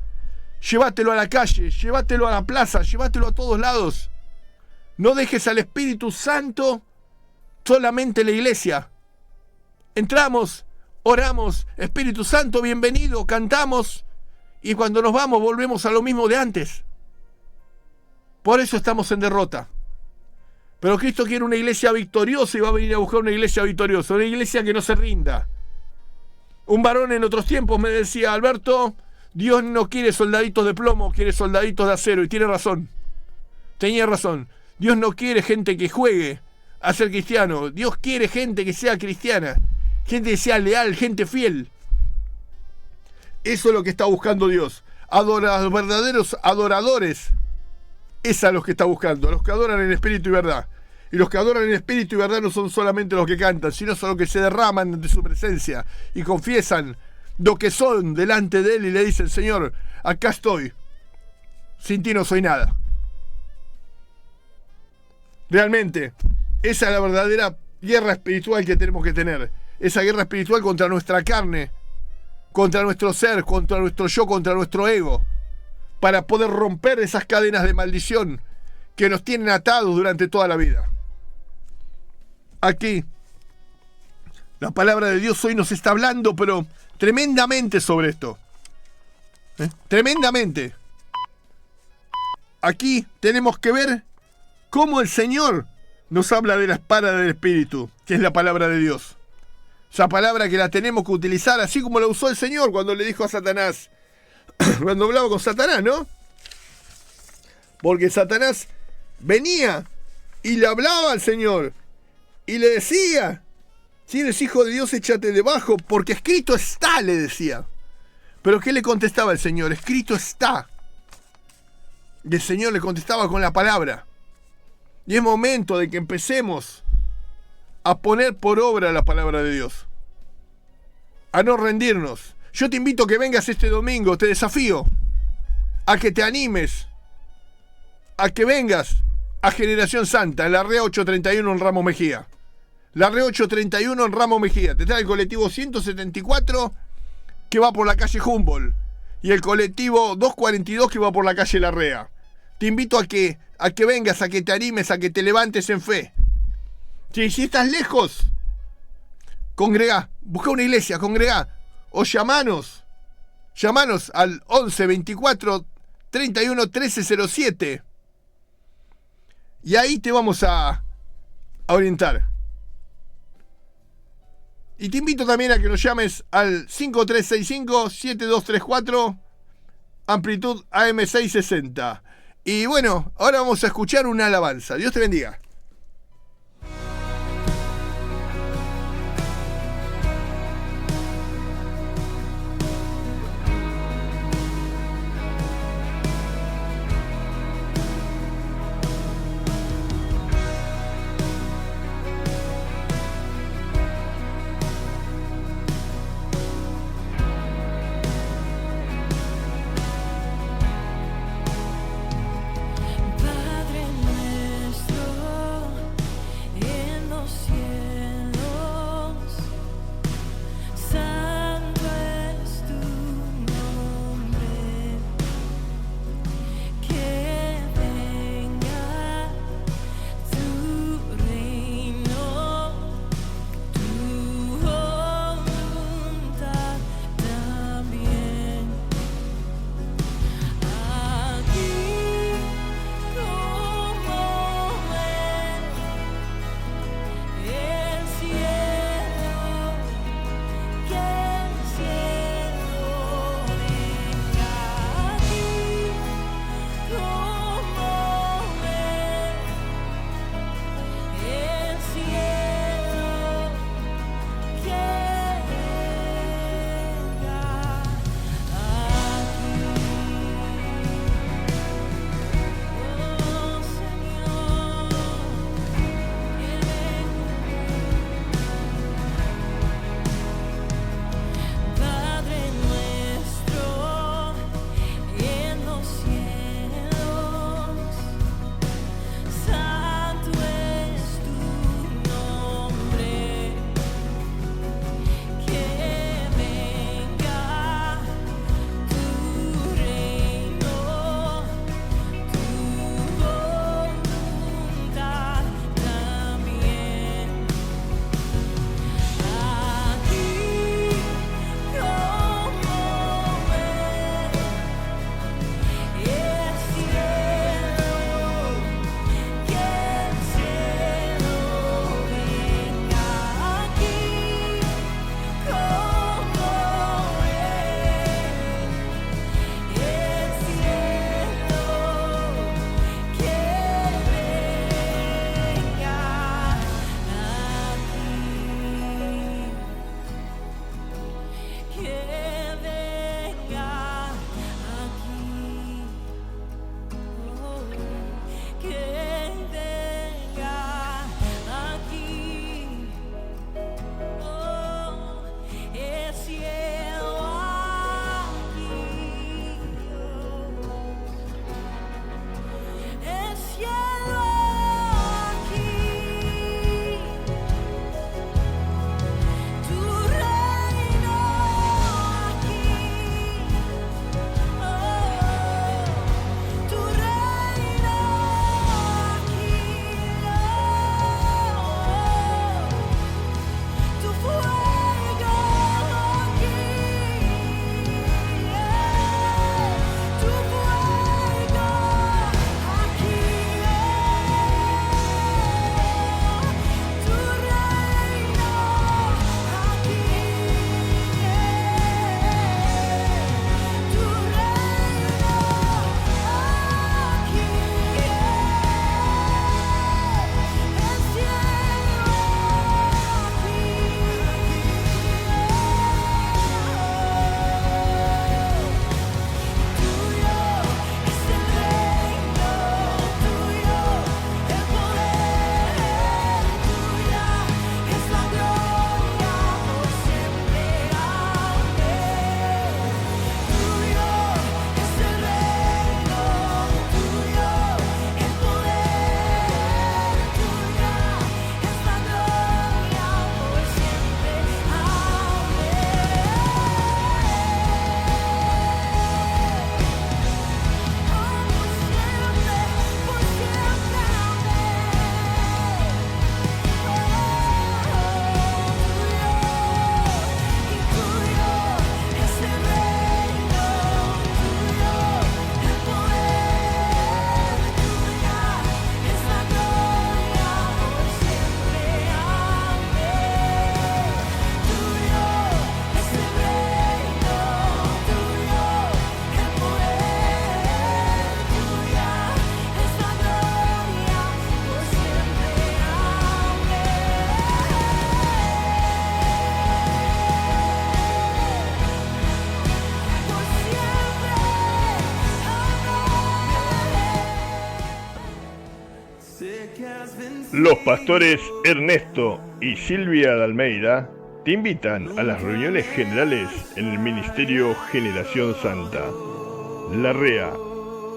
llévatelo a la calle, llévatelo a la plaza, llévatelo a todos lados. No dejes al Espíritu Santo solamente en la iglesia. Entramos, oramos, Espíritu Santo, bienvenido, cantamos, y cuando nos vamos volvemos a lo mismo de antes. Por eso estamos en derrota. Pero Cristo quiere una iglesia victoriosa y va a venir a buscar una iglesia victoriosa, una iglesia que no se rinda. Un varón en otros tiempos me decía: Alberto, Dios no quiere soldaditos de plomo, quiere soldaditos de acero. Y tiene razón. Tenía razón. Dios no quiere gente que juegue a ser cristiano. Dios quiere gente que sea cristiana, gente que sea leal, gente fiel. Eso es lo que está buscando Dios. Verdaderos adoradores. Es a los que está buscando, a los que adoran en espíritu y verdad. Y los que adoran en espíritu y verdad no son solamente los que cantan, sino son los que se derraman ante su presencia y confiesan lo que son delante de Él y le dicen: Señor, acá estoy. Sin ti no soy nada. Realmente, esa es la verdadera guerra espiritual que tenemos que tener. Esa guerra espiritual contra nuestra carne, contra nuestro ser, contra nuestro yo, contra nuestro ego, para poder romper esas cadenas de maldición que nos tienen atados durante toda la vida. Aquí, la palabra de Dios hoy nos está hablando, pero tremendamente sobre esto. Tremendamente. Aquí tenemos que ver cómo el Señor nos habla de la espada del Espíritu, que es la palabra de Dios. Esa palabra que la tenemos que utilizar así como la usó el Señor cuando le dijo a Satanás, cuando hablaba con Satanás, ¿no? Porque Satanás venía y le hablaba al Señor y le decía: si eres hijo de Dios, échate debajo, porque escrito está, le decía. Pero ¿qué le contestaba el Señor? Escrito está. Y el Señor le contestaba con la palabra. Y es momento de que empecemos a poner por obra la palabra de Dios, a no rendirnos. Yo te invito a que vengas este domingo, te desafío a que te animes, a que vengas a Generación Santa, en la REA 831 en Ramos Mejía. La REA 831 en Ramos Mejía. Te trae el colectivo 174 que va por la calle Humboldt y el colectivo 242 que va por la calle Larrea. Te invito a que vengas, a que te animes, a que te levantes en fe. Si estás lejos, congregá, busca una iglesia, congregá, o llamanos al 11 24 31 13 07 y ahí te vamos a orientar. Y te invito también a que nos llames al 5365-7234, amplitud AM660. Y bueno, ahora vamos a escuchar una alabanza. Dios te bendiga. Padre nuestro Los pastores Ernesto y Silvia de Almeida te invitan a las reuniones generales en el Ministerio Generación Santa. Larrea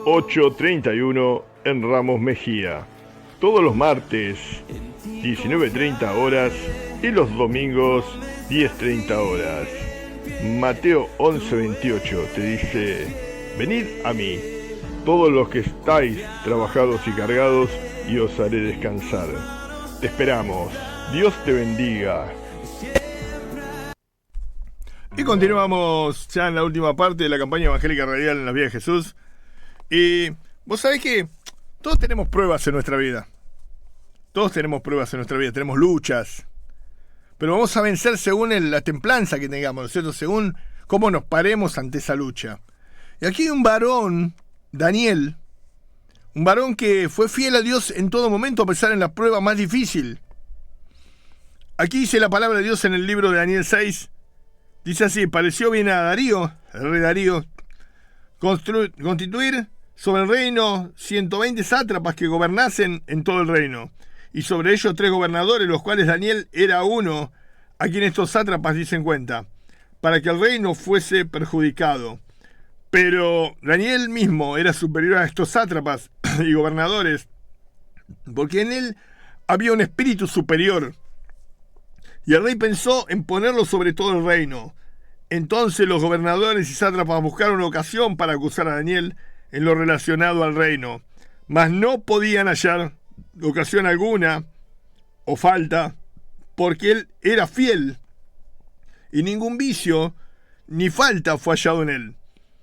831 en Ramos Mejía. Todos los martes 19:30 horas y los domingos 10:30 horas. Mateo 11:28 te dice: venid a mí, todos los que estáis trabajados y cargados, y os haré descansar. Te esperamos. Dios te bendiga. Y continuamos ya en la última parte de la campaña evangélica radial en las vidas de Jesús. Y vos sabés que todos tenemos pruebas en nuestra vida. Todos tenemos pruebas en nuestra vida, tenemos luchas. Pero vamos a vencer según la templanza que tengamos, ¿no es cierto? Según cómo nos paremos ante esa lucha. Y aquí hay un varón, Daniel, un varón que fue fiel a Dios en todo momento a pesar de la prueba más difícil. Aquí dice la palabra de Dios en el libro de Daniel 6. Dice así: pareció bien a Darío, el rey Darío, constituir sobre el reino 120 sátrapas que gobernasen en todo el reino, y sobre ellos 3 gobernadores, los cuales Daniel era uno, a quien estos sátrapas dicen cuenta, para que el reino fuese perjudicado. Pero Daniel mismo era superior a estos sátrapas y gobernadores, porque en él había un espíritu superior. Y el rey pensó en ponerlo sobre todo el reino. Entonces los gobernadores y sátrapas buscaron ocasión para acusar a Daniel en lo relacionado al reino, mas no podían hallar ocasión alguna o falta, porque él era fiel, y ningún vicio ni falta fue hallado en él.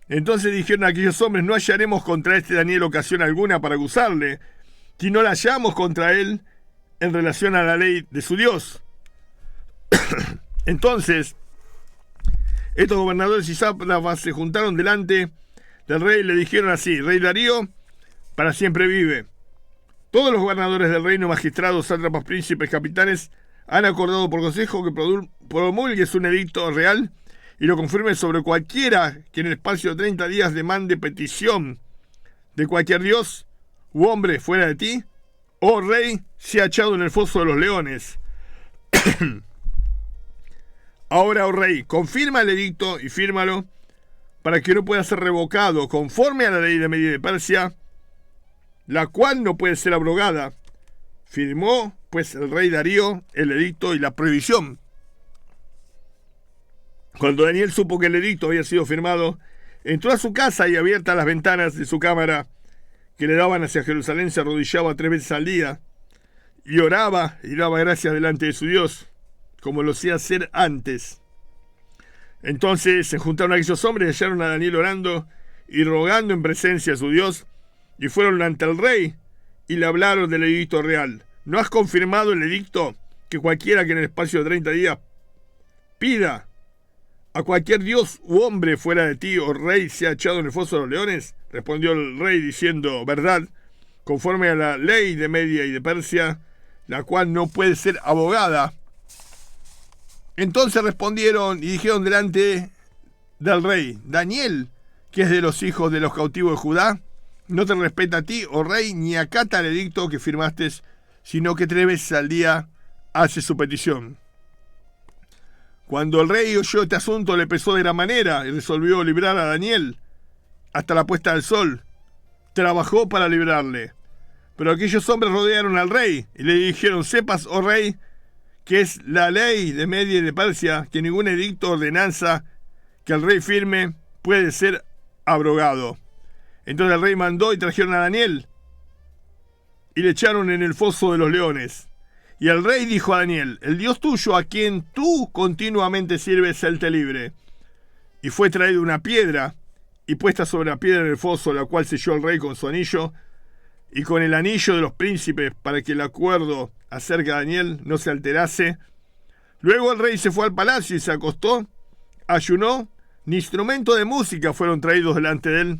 Entonces dijeron a aquellos hombres: no hallaremos contra este Daniel ocasión alguna para acusarle, si no la hallamos contra él en relación a la ley de su Dios. Entonces estos gobernadores y sátrapas se juntaron delante del rey y le dijeron así: Rey Darío, para siempre vive. Todos los gobernadores del reino, magistrados, sátrapas, príncipes, capitanes, han acordado por consejo que promulgues un edicto real y lo confirme sobre cualquiera que en el espacio de 30 días demande petición de cualquier dios u hombre fuera de ti, oh rey, sea echado en el foso de los leones. Ahora, oh rey, confirma el edicto y fírmalo para que no pueda ser revocado conforme a la ley de Media y de Persia, la cual no puede ser abrogada. Firmó pues el rey Darío el edicto y la prohibición. Cuando Daniel supo que el edicto había sido firmado, entró a su casa y, abiertas las ventanas de su cámara que le daban hacia Jerusalén, se arrodillaba 3 veces al día y oraba y daba gracias delante de su Dios, como lo hacía hacer antes. Entonces se juntaron aquellos hombres y hallaron a Daniel orando y rogando en presencia de su Dios, y fueron ante el rey y le hablaron del edicto real. ¿No has confirmado el edicto que cualquiera que en el espacio de 30 días pida a cualquier dios u hombre fuera de ti, oh rey, sea echado en el foso de los leones? Respondió el rey diciendo: verdad, conforme a la ley de Media y de Persia, la cual no puede ser abogada. Entonces respondieron y dijeron delante del rey: Daniel, que es de los hijos de los cautivos de Judá, no te respeta a ti, oh rey, ni acata el edicto que firmaste, sino que 3 veces al día hace su petición. Cuando el rey oyó este asunto, le pesó de gran manera y resolvió librar a Daniel hasta la puesta del sol. Trabajó para librarle. Pero aquellos hombres rodearon al rey y le dijeron: sepas, oh rey, que es la ley de Media y de Persia, que ningún edicto o ordenanza que el rey firme puede ser abrogado. Entonces el rey mandó y trajeron a Daniel y le echaron en el foso de los leones. Y el rey dijo a Daniel: el Dios tuyo, a quien tú continuamente sirves, él te libre. Y fue traída una piedra y puesta sobre la piedra en el foso, la cual selló el rey con su anillo y con el anillo de los príncipes, para que el acuerdo acerca de Daniel no se alterase. Luego el rey se fue al palacio y se acostó, ayunó, ni instrumento de música fueron traídos delante de él,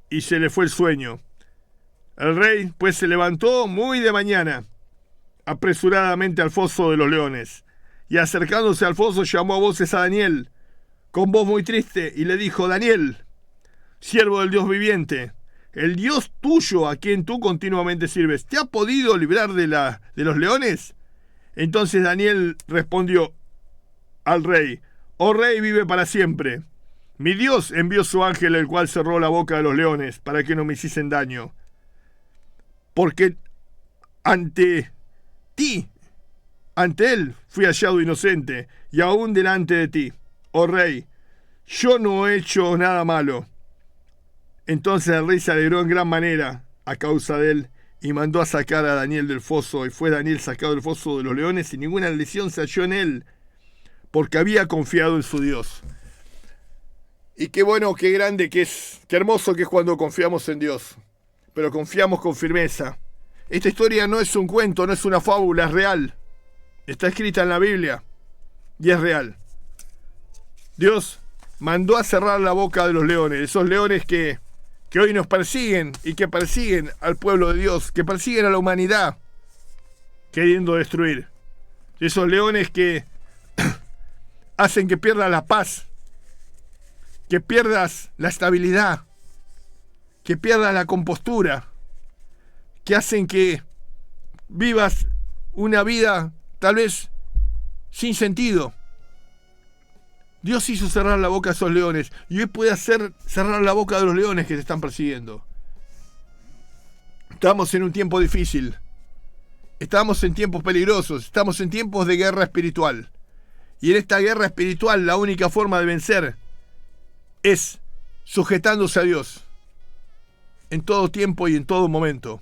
y se le fue el sueño. El rey pues se levantó muy de mañana, apresuradamente al foso de los leones, y acercándose al foso llamó a voces a Daniel, con voz muy triste, y le dijo: Daniel, siervo del Dios viviente, el Dios tuyo a quien tú continuamente sirves, ¿te ha podido librar de los leones? Entonces Daniel respondió al rey: oh rey, vive para siempre. Mi Dios envió su ángel, el cual cerró la boca de los leones para que no me hiciesen daño. Porque ante él fui hallado inocente, y aún delante de ti, oh rey, yo no he hecho nada malo. Entonces el rey se alegró en gran manera a causa de él, y mandó a sacar a Daniel del foso, y fue Daniel sacado del foso de los leones, y ninguna lesión se halló en él, porque había confiado en su Dios. Y qué bueno, qué grande que es, qué hermoso que es cuando confiamos en Dios, pero confiamos con firmeza. Esta historia no es un cuento, no es una fábula, es real. Está escrita en la Biblia y es real. Dios mandó a cerrar la boca de los leones, esos leones que hoy nos persiguen y que persiguen al pueblo de Dios, que persiguen a la humanidad, queriendo destruir. Esos leones que hacen que pierdas la paz, que pierdas la estabilidad, que pierdas la compostura, que hacen que vivas una vida tal vez sin sentido. Dios hizo cerrar la boca a esos leones, y hoy puede hacer cerrar la boca de los leones que te están persiguiendo. Estamos en un tiempo difícil, estamos en tiempos peligrosos, estamos en tiempos de guerra espiritual. Y en esta guerra espiritual la única forma de vencer es sujetándose a Dios en todo tiempo y en todo momento.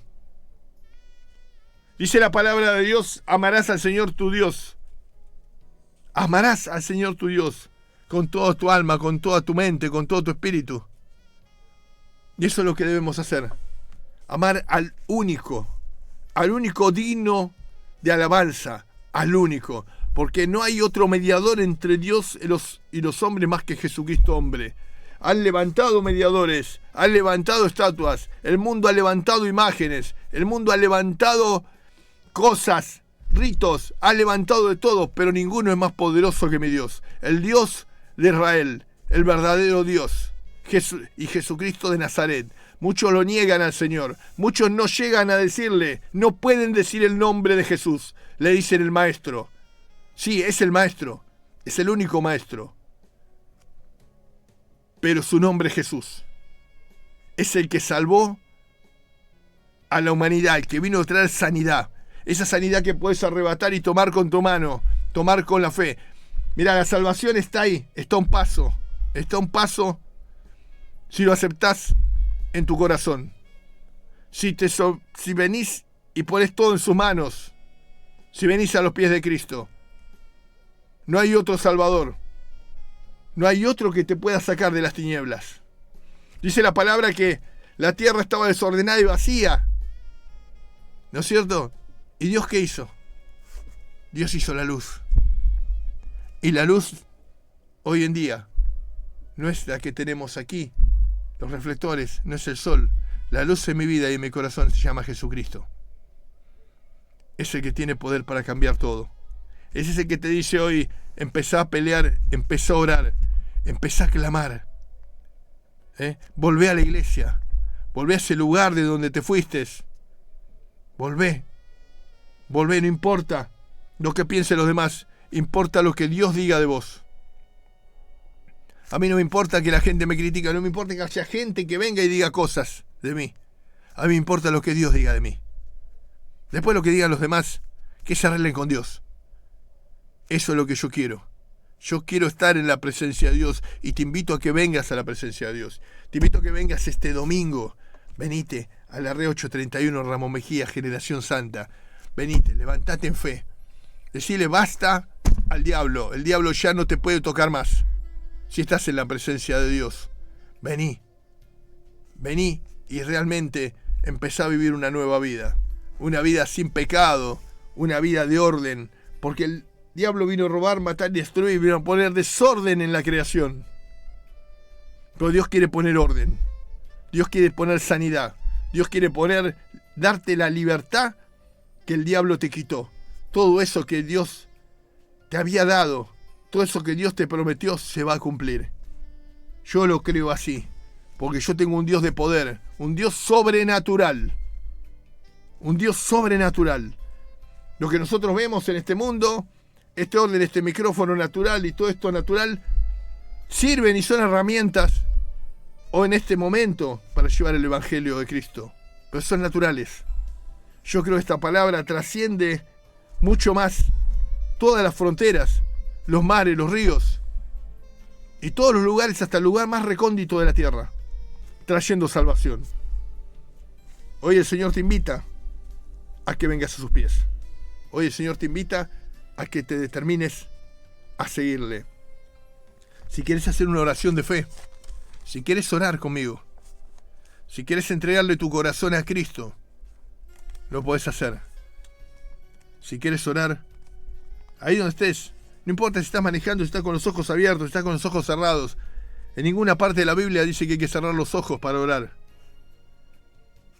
Dice la palabra de Dios: amarás al Señor tu Dios. Amarás al Señor tu Dios con toda tu alma, con toda tu mente, con todo tu espíritu. Y eso es lo que debemos hacer. Amar al único digno de alabanza, al único. Porque no hay otro mediador entre Dios y los hombres más que Jesucristo hombre. Han levantado mediadores, han levantado estatuas, el mundo ha levantado imágenes, el mundo ha levantado cosas, ritos, ha levantado de todo, pero ninguno es más poderoso que mi Dios, el Dios de Israel, el verdadero Dios, y Jesucristo de Nazaret. Muchos lo niegan al Señor, muchos no llegan a decirle, no pueden decir el nombre de Jesús, le dicen el Maestro. Sí, es el Maestro, es el único Maestro. Pero su nombre es Jesús. Es el que salvó a la humanidad, el que vino a traer sanidad. Esa sanidad que puedes arrebatar y tomar con tu mano, tomar con la fe. Mira, la salvación está ahí, está a un paso si lo aceptás en tu corazón. Si venís y pones todo en sus manos, si venís a los pies de Cristo. No hay otro Salvador. No hay otro que te pueda sacar de las tinieblas. Dice la palabra que la tierra estaba desordenada y vacía. ¿No es cierto? ¿Y Dios qué hizo? Dios hizo la luz. Y la luz hoy en día no es la que tenemos aquí. Los reflectores, no es el sol. La luz en mi vida y en mi corazón se llama Jesucristo. Es el que tiene poder para cambiar todo. Es ese que te dice hoy: empezá a pelear, empezá a orar, empezá a clamar. Volvé a la iglesia, volvé a ese lugar de donde te fuiste. Volvé, no importa lo que piensen los demás, importa lo que Dios diga de vos. A mí no me importa que la gente me critique, no me importa que haya gente que venga y diga cosas de mí. A mí me importa lo que Dios diga de mí. Después lo que digan los demás, que se arreglen con Dios. Eso es lo que yo quiero. Yo quiero estar en la presencia de Dios y te invito a que vengas a la presencia de Dios. Te invito a que vengas este domingo. Venite a la Red 831 Ramón Mejía, Generación Santa. Venite, levantate en fe. Decile basta al diablo. El diablo ya no te puede tocar más. Si estás en la presencia de Dios, vení y realmente empezá a vivir una nueva vida. Una vida sin pecado, una vida de orden, porque el diablo vino a robar, matar y destruir, vino a poner desorden en la creación. Pero Dios quiere poner orden, Dios quiere poner sanidad, Dios quiere darte la libertad que el diablo te quitó. Todo eso que Dios te había dado, todo eso que Dios te prometió se va a cumplir. Yo lo creo así, porque yo tengo un Dios de poder, un Dios sobrenatural. Un Dios sobrenatural. Lo que nosotros vemos en este mundo, este orden, este micrófono natural y todo esto natural, sirven y son herramientas, o en este momento, para llevar el Evangelio de Cristo. Pero son naturales. Yo creo que esta palabra trasciende mucho más todas las fronteras, los mares, los ríos y todos los lugares, hasta el lugar más recóndito de la tierra, trayendo salvación. Hoy el Señor te invita a que vengas a sus pies. Hoy el Señor te invita a que te determines a seguirle. Si quieres hacer una oración de fe, si quieres orar conmigo, si quieres entregarle tu corazón a Cristo, lo podés hacer. Si quieres orar, ahí donde estés, no importa si estás manejando, si estás con los ojos abiertos, si estás con los ojos cerrados. En ninguna parte de la Biblia dice que hay que cerrar los ojos para orar.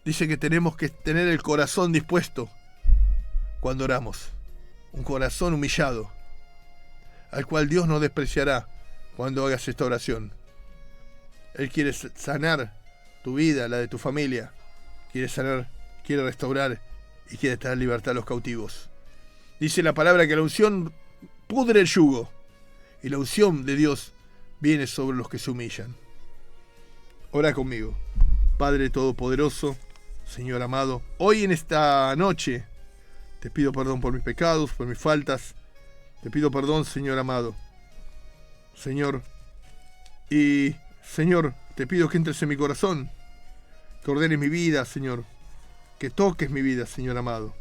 Dice que tenemos que tener el corazón dispuesto cuando oramos. Un corazón humillado, al cual Dios no despreciará cuando hagas esta oración. Él quiere sanar tu vida, la de tu familia. Quiere sanar, quiere restaurar y quiere traer libertad a los cautivos. Dice la palabra que la unción pudre el yugo, y la unción de Dios viene sobre los que se humillan. Ora conmigo. Padre Todopoderoso, Señor amado, hoy en esta noche te pido perdón por mis pecados, por mis faltas. Te pido perdón, Señor amado. Señor, y Señor, te pido que entres en mi corazón, que ordenes mi vida, Señor, que toques mi vida, Señor amado.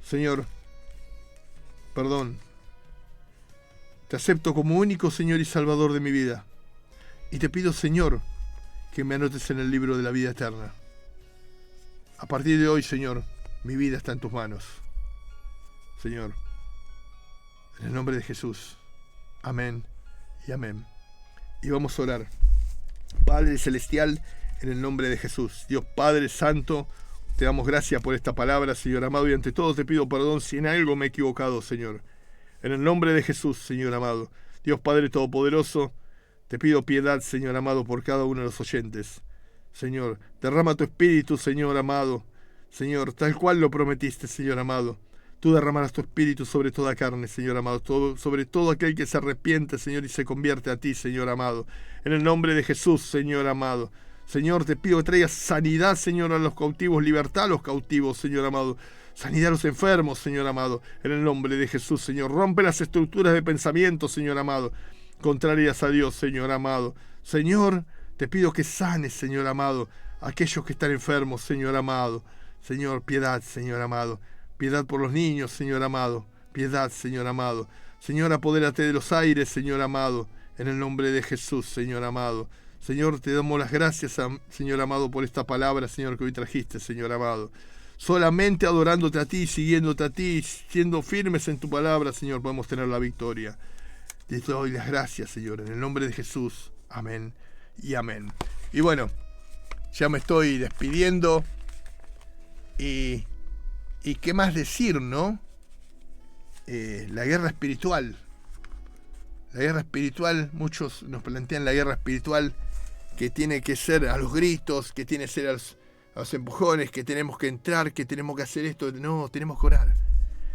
Señor, perdón. Te acepto como único Señor y Salvador de mi vida. Y te pido, Señor, que me anotes en el libro de la vida eterna. A partir de hoy, Señor, mi vida está en tus manos. Señor, en el nombre de Jesús. Amén y amén. Y vamos a orar. Padre Celestial, en el nombre de Jesús. Dios Padre Santo, te damos gracias por esta palabra, Señor amado, y ante todo te pido perdón si en algo me he equivocado, Señor. En el nombre de Jesús, Señor amado. Dios Padre Todopoderoso, te pido piedad, Señor amado, por cada uno de los oyentes. Señor, derrama tu espíritu, Señor amado. Señor, tal cual lo prometiste, Señor amado. Tú derramarás tu espíritu sobre toda carne, Señor amado, sobre todo aquel que se arrepiente, Señor, y se convierte a ti, Señor amado. En el nombre de Jesús, Señor amado. Señor, te pido que traigas sanidad, Señor, a los cautivos, libertad a los cautivos, Señor amado. Sanidad a los enfermos, Señor amado. En el nombre de Jesús, Señor. Rompe las estructuras de pensamiento, Señor amado, contrarias a Dios, Señor amado. Señor, te pido que sanes, Señor amado, a aquellos que están enfermos, Señor amado. Señor, piedad, Señor amado. Piedad por los niños, Señor amado. Piedad, Señor amado. Señor, apodérate de los aires, Señor amado. En el nombre de Jesús, Señor amado. Señor, te damos las gracias, Señor amado, por esta palabra, Señor, que hoy trajiste, Señor amado. Solamente adorándote a ti, siguiéndote a ti, siendo firmes en tu palabra, Señor, podemos tener la victoria. Te doy las gracias, Señor, en el nombre de Jesús. Amén y amén. Y bueno, ya me estoy despidiendo. Y qué más decir, ¿no? La guerra espiritual. La guerra espiritual, muchos nos plantean la guerra espiritual que tiene que ser a los gritos, que tiene que ser a los empujones, que tenemos que entrar, que tenemos que hacer esto. No, tenemos que orar.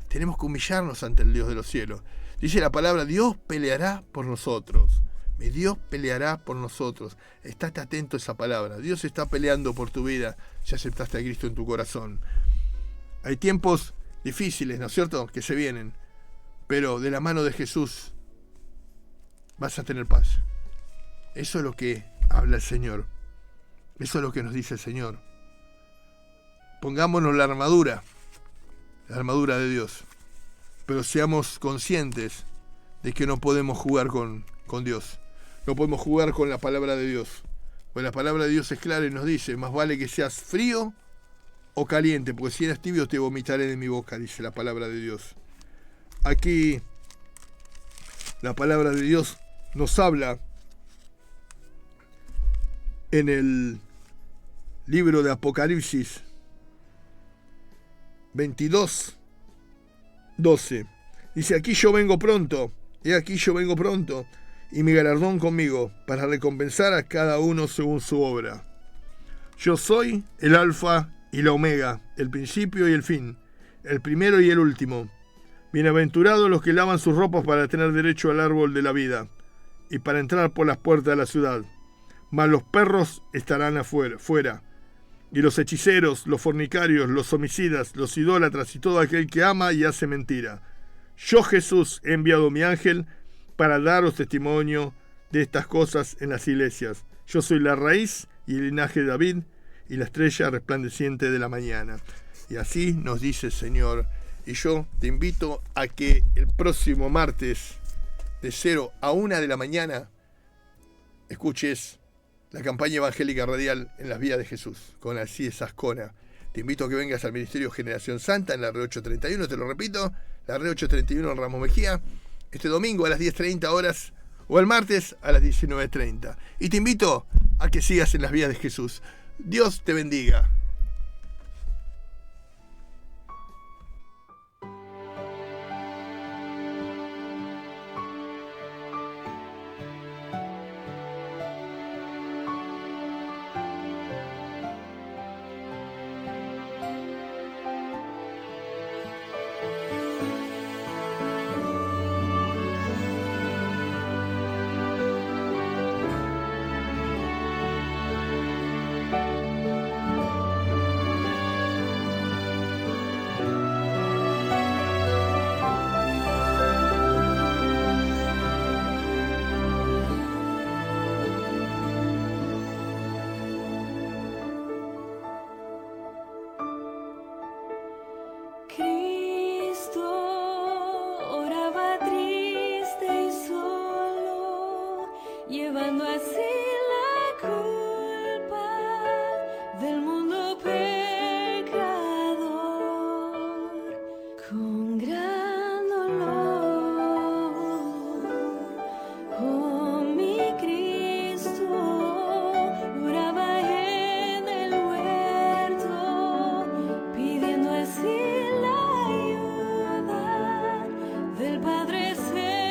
Tenemos que humillarnos ante el Dios de los cielos. Dice la palabra, Dios peleará por nosotros. Mi Dios peleará por nosotros. Estate atento a esa palabra. Dios está peleando por tu vida si aceptaste a Cristo en tu corazón. Hay tiempos difíciles, ¿no es cierto?, que se vienen. Pero de la mano de Jesús vas a tener paz. Eso es lo que habla el Señor. Eso es lo que nos dice el Señor. Pongámonos la armadura de Dios. Pero seamos conscientes de que no podemos jugar con Dios. No podemos jugar con la palabra de Dios. Pues la palabra de Dios es clara y nos dice, más vale que seas frío o caliente, porque si eres tibio te vomitaré de mi boca, dice la palabra de Dios. Aquí la palabra de Dios nos habla en el libro de Apocalipsis 22:12. Dice, aquí yo vengo pronto, y mi galardón conmigo, para recompensar a cada uno según su obra. Yo soy el Alfa y la Omega, el principio y el fin, el primero y el último. Bienaventurados los que lavan sus ropas para tener derecho al árbol de la vida y para entrar por las puertas de la ciudad. Mas los perros estarán fuera, y los hechiceros, los fornicarios, los homicidas, los idólatras y todo aquel que ama y hace mentira. Yo, Jesús, he enviado mi ángel para daros testimonio de estas cosas en las iglesias. Yo soy la raíz y el linaje de David y la estrella resplandeciente de la mañana. Y así nos dice el Señor. Y yo te invito a que el próximo martes de 0 a 1 de la mañana escuches la campaña evangélica radial en las vías de Jesús con Alcides Ascona. Te invito a que vengas al Ministerio Generación Santa en la Red 831, te lo repito, la Red 831 en Ramos Mejía, este domingo a las 10:30 horas o el martes a las 19:30. Y te invito a que sigas en las vías de Jesús. Dios te bendiga. llevando así la culpa del mundo pecador con gran dolor. Oh, mi Cristo oraba en el huerto, pidiendo así la ayuda del Padre Celestial.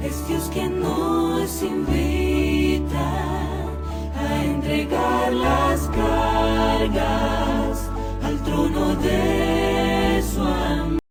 Es Dios quien nos invita a entregar las cargas al trono de su amor.